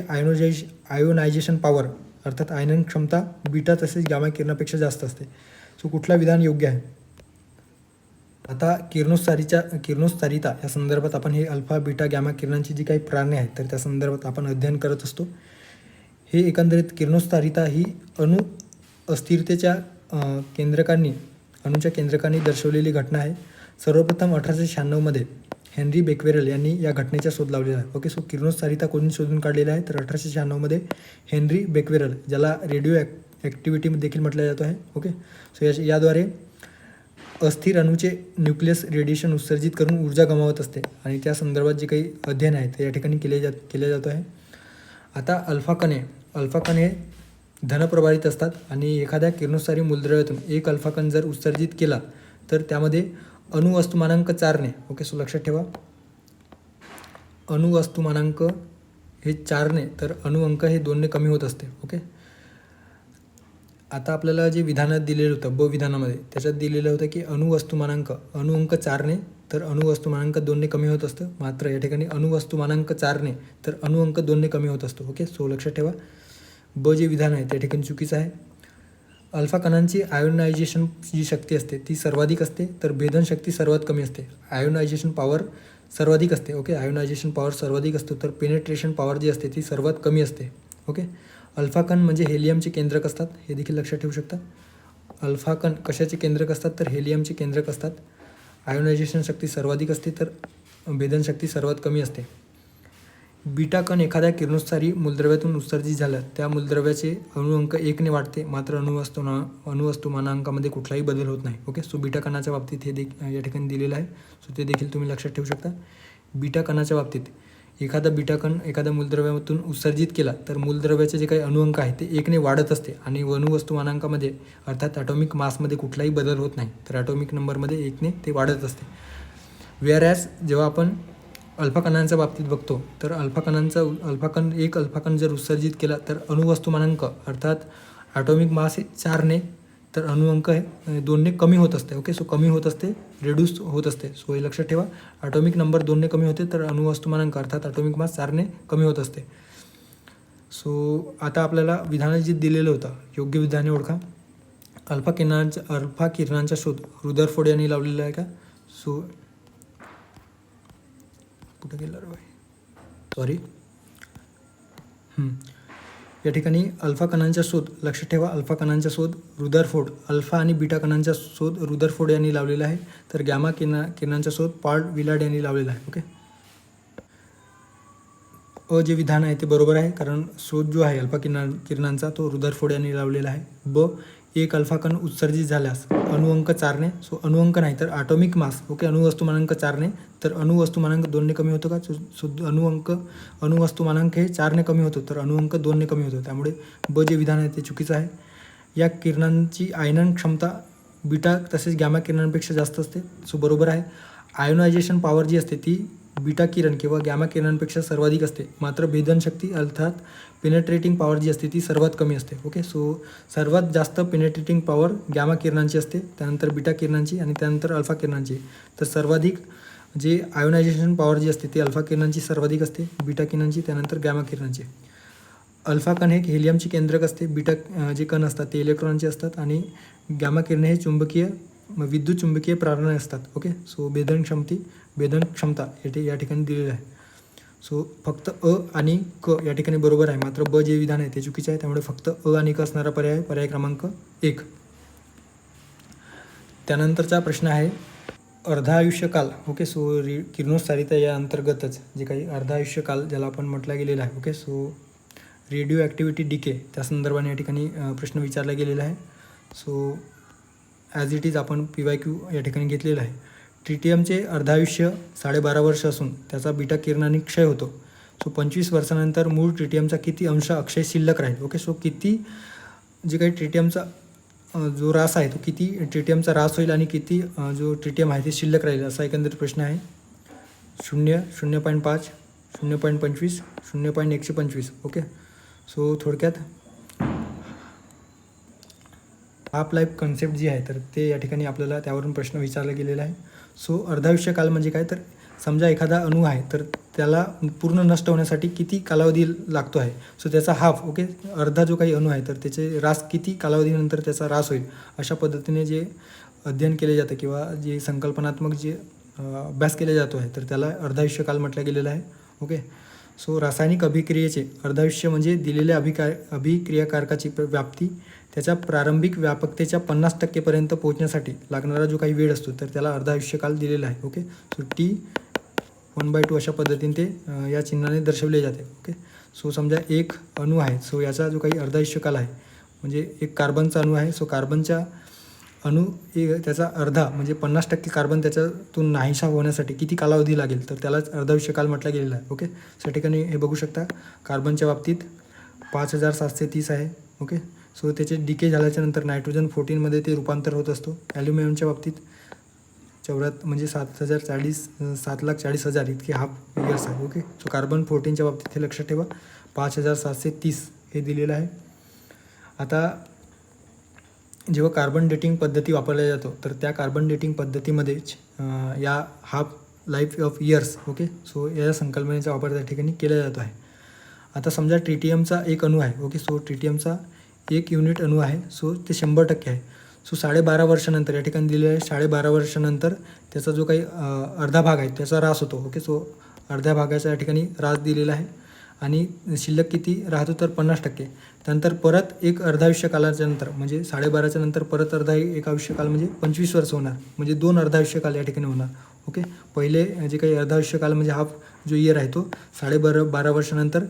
आयोनायझेशन पॉवर अर्थात आयनन क्षमता बीटा तसेच गॅमा किरणापेक्षा जास्त असते. सो कुठला विधान योग्य आहे? आता किरणोत्सारिता या संदर्भात आपण हे अल्फा बीटा गॅमा किरणांची जी काही प्रारणे आहेत तर त्या संदर्भात आपण अध्ययन करत असतो. हे एकंदरीत किरणोत्सारिता ही अणु अस्थिरतेच्या अणूच्या केंद्रकांनी दर्शवलेली घटना आहे. सर्वप्रथम 1896 हेनरी बेक्वेरेल यांनी या घटनेचा शोध लावलेला आहे. ओके, सो किरणोत्सारिता कोणी शोधून काढलेला आहे तर 1896 हेनरी बेक्वेरेल ज्याला रेडिओ ॲक्टिव्हिटी देखील म्हटलं जातो आहे. ओके, सो याद्वारे अस्थिर अणूचे न्यूक्लियस रेडिएशन उत्सर्जित करून ऊर्जा गमावत असते आणि त्या संदर्भात जे काही अध्ययन आहे ते या ठिकाणी केले जातो आहे. आता अल्फा कण धनप्रभारित असतात आणि एखाद्या किरणोत्सारी मूलद्रव्यातून एक अल्फा कण जर उत्सर्जित केला तर त्यामध्ये अणुवस्तुमानांक 4 ने, ओके, सो लक्षात ठेवा अणुवस्तुमानांक हे 4 ने तर अणुअंक हे 2 ने कमी होत असते. ओके, आता आपल्याला जे विधानात दिलेलं होतं ब विधानामध्ये त्याच्यात दिलेलं होतं की अणुअंक 4 ने तर अणुवस्तुमानांक 2 ने कमी होत असतं. मात्र या ठिकाणी अणुवस्तुमानांक 4 ने तर अणुअंक 2 ने कमी होत असतो. ओके, सो लक्षात ठेवा ब जे विधान आहे त्या ठिकाणी चुकीचं आहे. अल्फा कणांची आयोनायझेशन जी शक्ती असते ती सर्वाधिक असते तर भेदन शक्ती सर्वात कमी असते. आयोनायझेशन पॉवर सर्वाधिक असते. ओके, आयोनायझेशन पॉवर सर्वाधिक असतो तर पेनेट्रेशन पॉवर जी असते ती सर्वात कमी असते. ओके, अल्फा कण म्हणजे हेलियमचे केंद्रक असतात हे देखील लक्षात ठेवू शकता. अल्फा कण कशाचे केंद्रक असतात तर हेलियमचे केंद्रक असतात. आयोनायझेशन शक्ती सर्वाधिक असते तर भेदन शक्ती सर्वात कमी असते. बीटा कण एखाद्या किरणोत्सारी मूलद्रव्यातून उत्सर्जित झालं त्या मूलद्रव्याचे अणुअंक 1 ने वाढते मात्र अणुवस्तुमानांकामध्ये कुठलाही बदल होत नाही. ओके, सो बीटा कणाच्या बाबतीत हे या ठिकाणी दिलेलं आहे. सो ते देखील तुम्ही लक्षात ठेवू शकता. बीटा कणाच्या बाबतीत एखादा बीटा कण एखाद्या मूलद्रव्यातून उत्सर्जित केला तर मूलद्रव्याचे जे काही अणुअंक आहे ते 1 ने वाढत असते आणि अणुवस्तुमानांकामध्ये अर्थात ॲटॉमिक मासमध्ये कुठलाही बदल होत नाही तर ॲटॉमिक नंबरमध्ये 1 ने ते वाढत असते. वेअरॅज जेव्हा आपण अल्फा कणांच्या बाबतीत बघतो तर एक अल्फा कण जर उत्सर्जित केला तर अणुवस्तुमानांक अर्थात ॲटॉमिक मास 4 ने तर अणुअंक 2 ने कमी होत असते. ओके, सो कमी होत असते, रिड्यूस होत असते. सो हे लक्षात ठेवा ॲटॉमिक नंबर 2 ने कमी होते तर अणुवस्तुमानांक अर्थात ॲटॉमिक मास 4 ने कमी होत असते. सो आता आपल्याला विधान जे दिलेलं होतं योग्य विधाने ओळखा. अल्फा किरणांचा शोध रुदरफोर्ड यांनी लावलेला आहे का? सो कुठं गेलं रे बाई, सॉरी. या ठिकाणी अल्फा कणांचा शोध लक्षात ठेवा. अल्फा कणांचा शोध रुदरफोर्ड, अल्फा आणि बीटा कणांचा शोध रुदरफोर्ड यांनी लावलेला आहे तर गॅमा किरणांचा शोध पॉल विलार्ड यांनी लावलेला आहे. ओके, जे विधान आहे ते बरोबर आहे कारण शोध जो आहे अल्फा किरणांचा तो रुदरफोर्ड यांनी लावलेला आहे. ब एक अल्फा कण उत्सर्जित झाल्यास अणुअंक 4ने, सो अणुअंक नाही तर ॲटॉमिक मास, ओके, अणुवस्तुमानांक 4ने, तर अणुवस्तुमानांक 2ने कमी होतो का, सो अणुवस्तुमानांक हे 4ने कमी होतो, तर अणुअंक 2ने कमी होतो. त्यामुळे ब जे विधान आहे ते चुकीचं आहे. या किरणांची आयनन क्षमता बीटा तसेच गॅमा किरणांपेक्षा जास्त असते, सो बरोबर आहे. आयोनायझेशन पॉवर जी असते ती बीटा किरण किंवा गॅमा किरणांपेक्षा सर्वाधिक असते, मात्र भेदन शक्ती अर्थात पेनेट्रेटिंग पॉवर जी असते ती सर्वात कमी असते. ओके, सो सर्वात जास्त पेनेट्रेटिंग पॉवर गॅमा किरणांची असते, त्यानंतर बीटा किरणांची आणि त्यानंतर अल्फा किरणांची. तर सर्वाधिक जे आयोनायझेशन पॉवर जी असते ती अल्फा किरणांची सर्वाधिक असते, बीटा किरणांची, त्यानंतर गॅमा किरणांची. अल्फा कण हे हेलियमची केंद्रक असते, बीटा जे कण असतात ते इलेक्ट्रॉनचे असतात आणि गॅमा किरणे हे विद्युत चुंबकीय प्रारणे असतात. ओके, सो भेदन क्षमता या ठिकाणी दिलेलं आहे. सो फक्त अ आणि क या ठिकाणी बरोबर आहे, मात्र ब जे विधान आहे ते चुकीचे आहे. त्यामुळे फक्त अ आणि क असणारा पर्याय क्रमांक 1. त्यानंतरचा प्रश्न आहे अर्धा आयुष्यकाल. ओके, सो किरणोत्सारिता या अंतर्गतच जे काही अर्धा आयुष्यकाल ज्याला आपण म्हटलं गेलेलं आहे. Okay, so radio activity decay त्या संदर्भाने या ठिकाणी प्रश्न विचारला गेलेला आहे. सो ॲज इट इज आपण PYQ या ठिकाणी घेतलेलं आहे. ट्रिटियमचे अर्धायुष्य 12.5 वर्ष असून त्याचा बीटा किरणांनी क्षय होतो. सो 25 वर्षानंतर मूळ ट्रिटियमचा किती अंश अक्षय शिल्लक राहील. ओके, सो किती जे काही ट्रिटियमचा जो रास आहे तो किती ट्रिटियमचा रास होईल आणि किती जो ट्रिटियम आहे ते शिल्लक राहील असा एकंदरीत प्रश्न आहे. 0, 0.5, 0.25, 0.125. ओके, सो थोडक्यात हाफ लाईफ कन्सेप्ट जी आहे तर ते या ठिकाणी आपल्याला त्यावरून प्रश्न विचारला गेलेला आहे. सो अर्धायुष्यकाल म्हणजे काय, तर समजा एखादा अणू आहे तर त्याला पूर्ण नष्ट होण्यासाठी किती कालावधी लागतो आहे. सो त्याचा हाफ, ओके, अर्धा जो काही अणू आहे तर त्याचे रास किती कालावधीनंतर त्याचा रास होईल अशा पद्धतीने जे अध्ययन केले जातं किंवा जे संकल्पनात्मक जे अभ्यास केला जातो आहे तर त्याला अर्धायुष्यकाल म्हटलं गेलेलं आहे. ओके, सो रासायनिक अभिक्रियेचे अर्धायुष्य म्हणजे दिलेल्या अभिक्रियाकारकाची व्याप्ती त्याच्या प्रारंभिक व्यापकतेच्या 50% पर्यंत पोहोचण्यासाठी लागणारा जो काही वेळ असतो तर त्याला अर्धायुष्यकाल दिलेला आहे. ओके, सो T 1/2 अशा पद्धतीने ते या चिन्हाने दर्शवले जाते. ओके, सो समजा एक अणू आहे, सो याचा जो काही अर्धायुष्यकाल आहे म्हणजे एक कार्बनचा अणू आहे. सो कार्बनच्या त्याचा अर्धा म्हणजे 50% कार्बन त्याच्यातून नाहीसा होण्यासाठी किती कालावधी लागेल तर त्यालाच अर्धायुष्यकाल म्हटलं गेलेलं आहे. ओके, सो ठिकाणी हे बघू शकता कार्बनच्या बाबतीत 5730 आहे. ओके, सो त्याचे डिके झाल्याच्यानंतर नायट्रोजन 14मध्ये ते रूपांतर होत असतो. ॲल्युमिनियमच्या बाबतीत 7,40,000 इतके हाफ इयर्स आहे. ओके, सो कार्बन 14च्या बाबतीत हे लक्षात ठेवा 5730 हे दिलेलं आहे. आता जेव्हा कार्बन डेटिंग पद्धती वापरल्या जातो तर त्या कार्बन डेटिंग पद्धतीमध्येच या half life of years, okay, so या संकल्पनेचा वापर त्या ठिकाणी केला जातो आहे. आता समजा ट्रिटियमचा एक अणू आहे. ओके, सो ट्रिटियमचा 1 युनिट अणू आहे. सो ते 100% आहे. सो 12.5 वर्षानंतर या ठिकाणी दिलेलं आहे 12.5 वर्षानंतर त्याचा जो काही अर्धा भाग आहे त्याचा ऱ्हास होतो. ओके, सो अर्ध्या भागाचा या ठिकाणी ऱ्हास दिलेला आहे आणि शिल्लक किती राहतो तर 50%. त्यानंतर परत एक अर्धायुष्यकालाच्या नंतर म्हणजे 12.5च्या नंतर परत एक आयुष्यकाल म्हणजे 25 वर्ष होणार, म्हणजे 2 अर्धायुष्यकाल या ठिकाणी होणार. ओके, पहिले जे काही अर्धायुष्यकाल म्हणजे हाफ जो इयर आहे तो 12.5 वर्षानंतर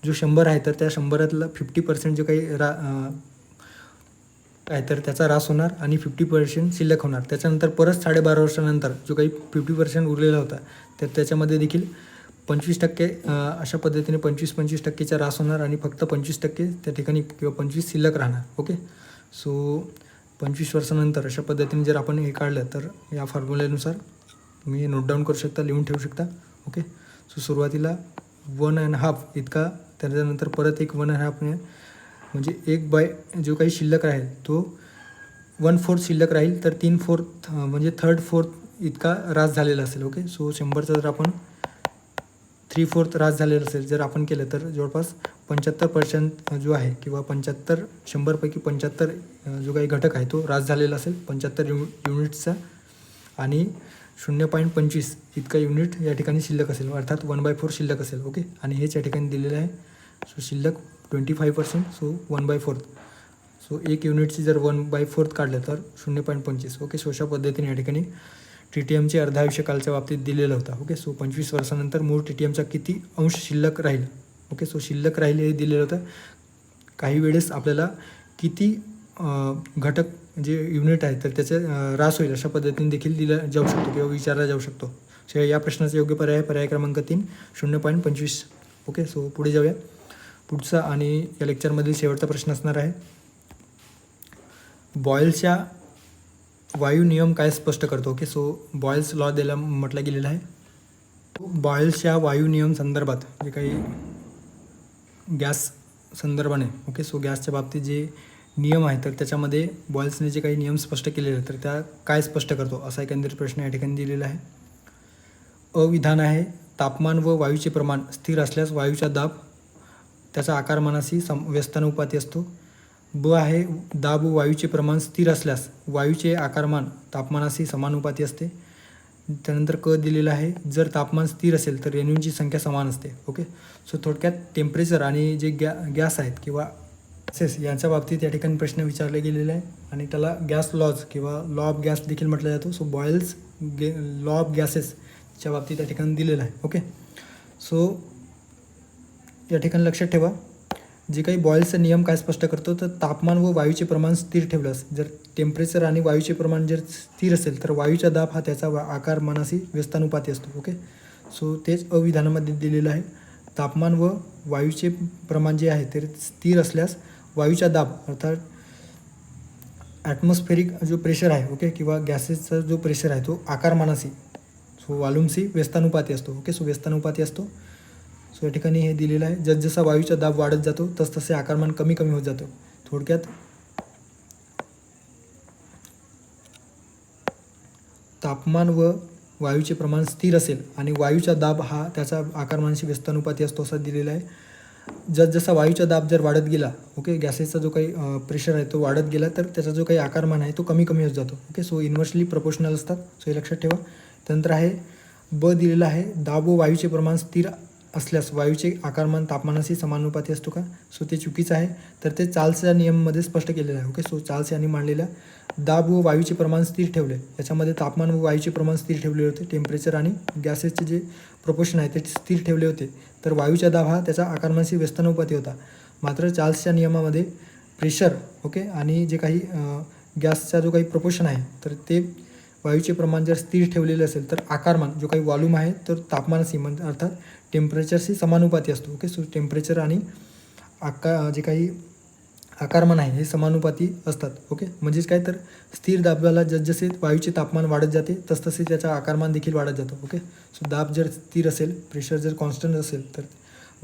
जो 100 आहे तर त्या 100रातला 50% जो काही आहे तर त्याचा ऱ्हास होणार आणि 50% शिल्लक होणार. त्याच्यानंतर परत 12.5 वर्षानंतर जो काही 50% उरलेला होता तर त्याच्यामध्ये देखील 25% अशा पद्धतीने 25% ऱ्हास होणार आणि फक्त 25% त्या ठिकाणी किंवा 25 शिल्लक राहणार. ओके, सो 25 वर्षानंतर अशा पद्धतीने जर आपण हे काढलं तर या फॉर्म्युल्यानुसार तुम्ही नोट डाऊन करू शकता, लिहून ठेवू शकता. ओके, सो सुरुवातीला 1.5 इतका, त्याच्यानंतर परत एक 1.5 म्हणजे 1 जो काही शिल्लक राहील तो 1/4 शिल्लक राहील तर 3/4 म्हणजे 3/4 इतका ऱ्हास झालेला असेल. ओके, सो 100चा जर आपण 3/4 ऱ्हास झालेला असेल जर आपण केलं तर जवळपास 75% जो आहे किंवा 100पैकी 75 जो काही घटक आहे तो ऱ्हास झालेला असेल 75 युनिट्सचा आणि 0.25 इतका युनिट या ठिकाणी शिल्लक असेल, अर्थात 1/4 शिल्लक असेल. ओके, आणि हेच या ठिकाणी दिलेलं आहे. सो शिल्लक 25%, सो 1/4. सो 1 युनिटची जर 1/4 काढलं तर 0.25. ओके, सो अशा पद्धतीने या ठिकाणी ट्रिटियमचे अर्धायुष्यकालच्या बाबतीत दिलेलं होतं. ओके, सो 25 वर्षानंतर मूळ ट्रिटियमचा किती अंश शिल्लक राहील. ओके, सो शिल्लक राहील हे दिलेलं होतं. काही वेळेस आपल्याला किती घटक जे युनिट आहे तर त्याचे ऱ्हास होईल अशा पद्धतीने देखील दिला जाऊ शकतो किंवा विचारला जाऊ शकतो. सो या प्रश्नाचा योग्य पर्याय क्रमांक 3 0.25. ओके, सो पुढे जाऊया. पुढचा आणि या लेक्चरमधील शेवटचा प्रश्न असणार आहे, बॉयल्सच्या वायू नियम काय स्पष्ट करतो. ओके, सो बॉयल्स लॉ द्यायला म्हटलं गेलेलं आहे. बॉयल्सच्या वायू नियम संदर्भात जे काही गॅस संदर्भाने, ओके, सो गॅसच्या बाबतीत जे नियम आहे तर त्याच्यामध्ये बॉयल्सने जे काही नियम स्पष्ट केलेले आहेत तर त्या काय स्पष्ट करतो असा एकंदरीत प्रश्न या ठिकाणी दिलेला आहे. अविधान आहे, तापमान व वायूचे प्रमाण स्थिर असल्यास वायूचा दाब त्याचा आकारमानाशी व्यस्तानुपाती असतो. ब आहे, दाब व वायूचे प्रमाण स्थिर असल्यास वायूचे आकारमान तापमानाशी समानुपाती असते. त्यानंतर क दिलेला आहे, जर तापमान स्थिर असेल तर रेणूंची संख्या समान असते. ओके, सो थोडक्यात टेम्परेचर आणि जे गॅस आहेत किंवा गॅसेस यांच्या बाबतीत या ठिकाणी प्रश्न विचारले गेलेले आहे आणि त्याला गॅस लॉज किंवा लॉ ऑफ गॅस देखील म्हटलं जातो. सो बॉयल्स लॉ ऑफ गॅसेसच्या बाबतीत या ठिकाणी दिलेलं आहे. ओके, सो या ठिकाणी लक्षात ठेवा, जे काही बॉयल्सचा नियम काय स्पष्ट करतो तर तापमान व वायूचे प्रमाण स्थिर ठेवल्यास, जर टेम्परेचर आणि वायूचे प्रमाण जर स्थिर असेल तर वायूचा दाब हा त्याचा आकारमानाशी व्यस्तानुपाती असतो. ओके, सो तेच अविधानामध्ये दिलेलं आहे, तापमान व वायूचे प्रमाण जे आहे ते स्थिर असल्यास वायूचा दाब अर्थात ॲटमॉस्फेरिक जो प्रेशर आहे, ओके, किंवा गॅसेसचा जो प्रेशर आहे तो आकारमानाशी, सो वॉल्यूमशी व्यस्तानुपाती असतो. ओके, सो व्यस्तानुपाती असतो. सो या ठिकाणी हे दिलेलं आहे, जसजसा वायूचा दाब वाढत जातो तसतसे आकारमान कमी कमी होत जातो. थोडक्यात तापमान व वायूचे प्रमाण स्थिर असेल आणि वायूचा दाब हा त्याचा आकारमानाशी व्यस्तानुपाती असतो असं दिलेला आहे. जसजसा वायूचा दाब जर वाढत गेला, ओके, गॅसेसचा जो काही प्रेशर आहे तो वाढत गेला तर त्याचा जो काही आकारमान आहे तो कमी कमी होत जातो. ओके, सो इन्व्हर्सली प्रोपोर्शनल असतात. सो हे लक्षात ठेवा. त्यानंतर आहे ब दिलेला आहे, दाब व वायूचे प्रमाण स्थिर असल्यास वायूचे आकारमान तापमानाशी समानुपाती असतो का. सो ते चुकीचं आहे, तर ते चार्ल्सच्या नियममध्ये स्पष्ट केलेलं आहे. ओके, सो चार्ल्स यांनी मांडलेल्या दाब व वायूचे प्रमाण स्थिर ठेवले, याच्यामध्ये तापमान व वायूचे प्रमाण स्थिर ठेवले होते, टेम्परेचर आणि गॅसेसचे जे प्रोपोर्शन आहे ते स्थिर ठेवले होते, तर वायूचा दाब हा त्याचा आकारमानाशी व्यस्तानुपाती होता. मात्र चार्ल्सच्या नियमामध्ये प्रेशर, ओके, आणि जे काही गॅसचा जो काही प्रोपोर्शन आहे तर ते वायूचे प्रमाण जर स्थिर ठेवलेले असेल तर आकारमान जो काही वॉल्यूम आहे तर तापमानाशी म्हणजे अर्थात टेम्परेचरशी समानुपाती असतो. ओके, सो टेम्परेचर आणि जे काही आकारमान आहे हे समानुपाती असतात. ओके, म्हणजेच काय तर स्थिर दाबाला जसजसे वायूचे तापमान वाढत जाते तसतसे त्याचा आकारमान देखील वाढत जातो. ओके, सो दाब जर स्थिर असेल, प्रेशर जर कॉन्स्टंट असेल तर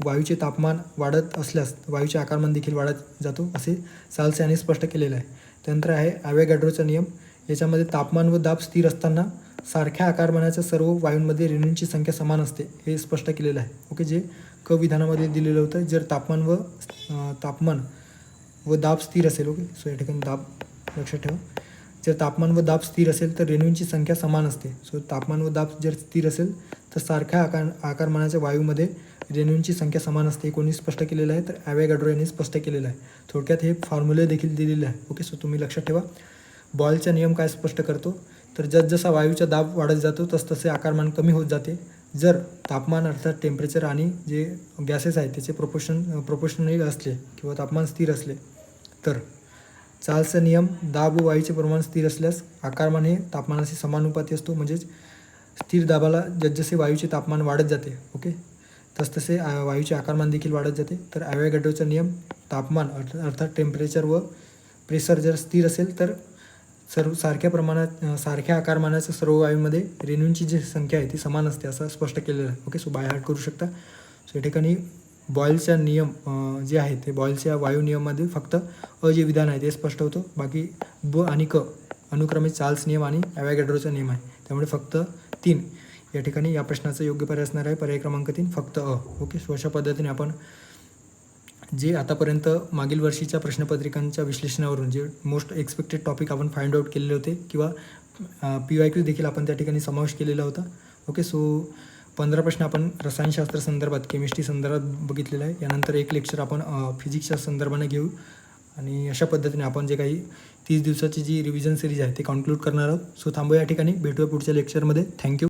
वायूचे तापमान वाढत असल्यास वायूचे आकारमान देखील वाढत जातो असे चार्ल्स यांनी स्पष्ट केलेलं आहे. त्यानंतर आहे ॲव्होगॅड्रोचा नियम, याच्यामध्ये तापमान व दाब स्थिर असताना सारख्या आकारमानाच्या सर्व वायूंमध्ये रेणूंची संख्या समान असते हे स्पष्ट केलेलं आहे. ओके, जे क विधानामध्ये दिलेलं होतं, जर तापमान व दाब स्थिर असेल, ओके, सो या ठिकाणी दाब लक्षात ठेवा, जर तापमान व दाब स्थिर असेल तर रेणूंची संख्या समान असते. सो तापमान व दाब जर स्थिर असेल तर सारख्या आकारमानाच्या वायूमध्ये रेणूंची संख्या समान असते. कोणी स्पष्ट केलेलं आहे तर ॲव्होगॅड्रो यांनी स्पष्ट केलेलं आहे. थोडक्यात हे फॉर्म्युले देखील दिलेले आहे. ओके, सो तुम्ही लक्षात ठेवा. बॉयलचा नियम काय स्पष्ट करतो तर जसजसा वायूचा दाब वाढत जातो तसतसे आकारमान कमी होत जाते. जर तापमान अर्थात टेम्परेचर आणि जे गॅसेस आहेत त्याचे प्रोपोर्शनल असले किंवा तापमान स्थिर असले तर चार्ल्सचा नियम, दाब व वायूचे प्रमाण स्थिर असल्यास आकारमान हे तापमानाशी समानुपाती असतो. म्हणजेच स्थिर दाबाला जसजसे वायूचे तापमान वाढत जाते, ओके, तसतसे वायूचे आकारमान देखील वाढत जाते. तर ॲव्होगॅड्रोचा नियम, तापमान अर्थात टेम्परेचर व प्रेशर जर स्थिर असेल तर सारख्या आकारमानाच्या सर्व वायूमध्ये रेणूंची जी संख्या आहे ती समान असते असं स्पष्ट केलेलं आहे. ओके, सो बाय हार्ट करू शकता. सो या ठिकाणी बॉयलचा नियम जे आहे ते बॉयलच्या वायू नियममध्ये फक्त जे विधान आहे ते स्पष्ट होतं, बाकी ब आणि क अनुक्रमे चार्ल्स नियम आणि ॲव्होगॅड्रोचा नियम आहे. त्यामुळे फक्त 3 या ठिकाणी या प्रश्नाचा योग्य पर्याय असणार आहे, पर्याय क्रमांक 3 फक्त अ. ओके, सो अशा पद्धतीने आपण जे आतापर्यंत मागील वर्षीच्या प्रश्नपत्रिकांच्या विश्लेषणावरून जे मोस्ट एक्सपेक्टेड टॉपिक आपण फाइंड आउट केलेले होते किंवा PYQ देखील आपण त्या ठिकाणी समावेश केलेला होता. ओके, सो 15 प्रश्न आपण रसायनशास्त्र संदर्भात, केमिस्ट्री संदर्भात बघितलेलं आहे. यानंतर एक लेक्चर आपण फिजिक्सच्या संदर्भाने घेऊ आणि अशा पद्धतीने आपण जे काही 30 दिवसाची जी रिव्हिजन सिरीज आहे ते कन्क्लूड करणार आहोत. सो थांबूया या ठिकाणी, भेटूया पुढच्या लेक्चरमध्ये. थँक्यू.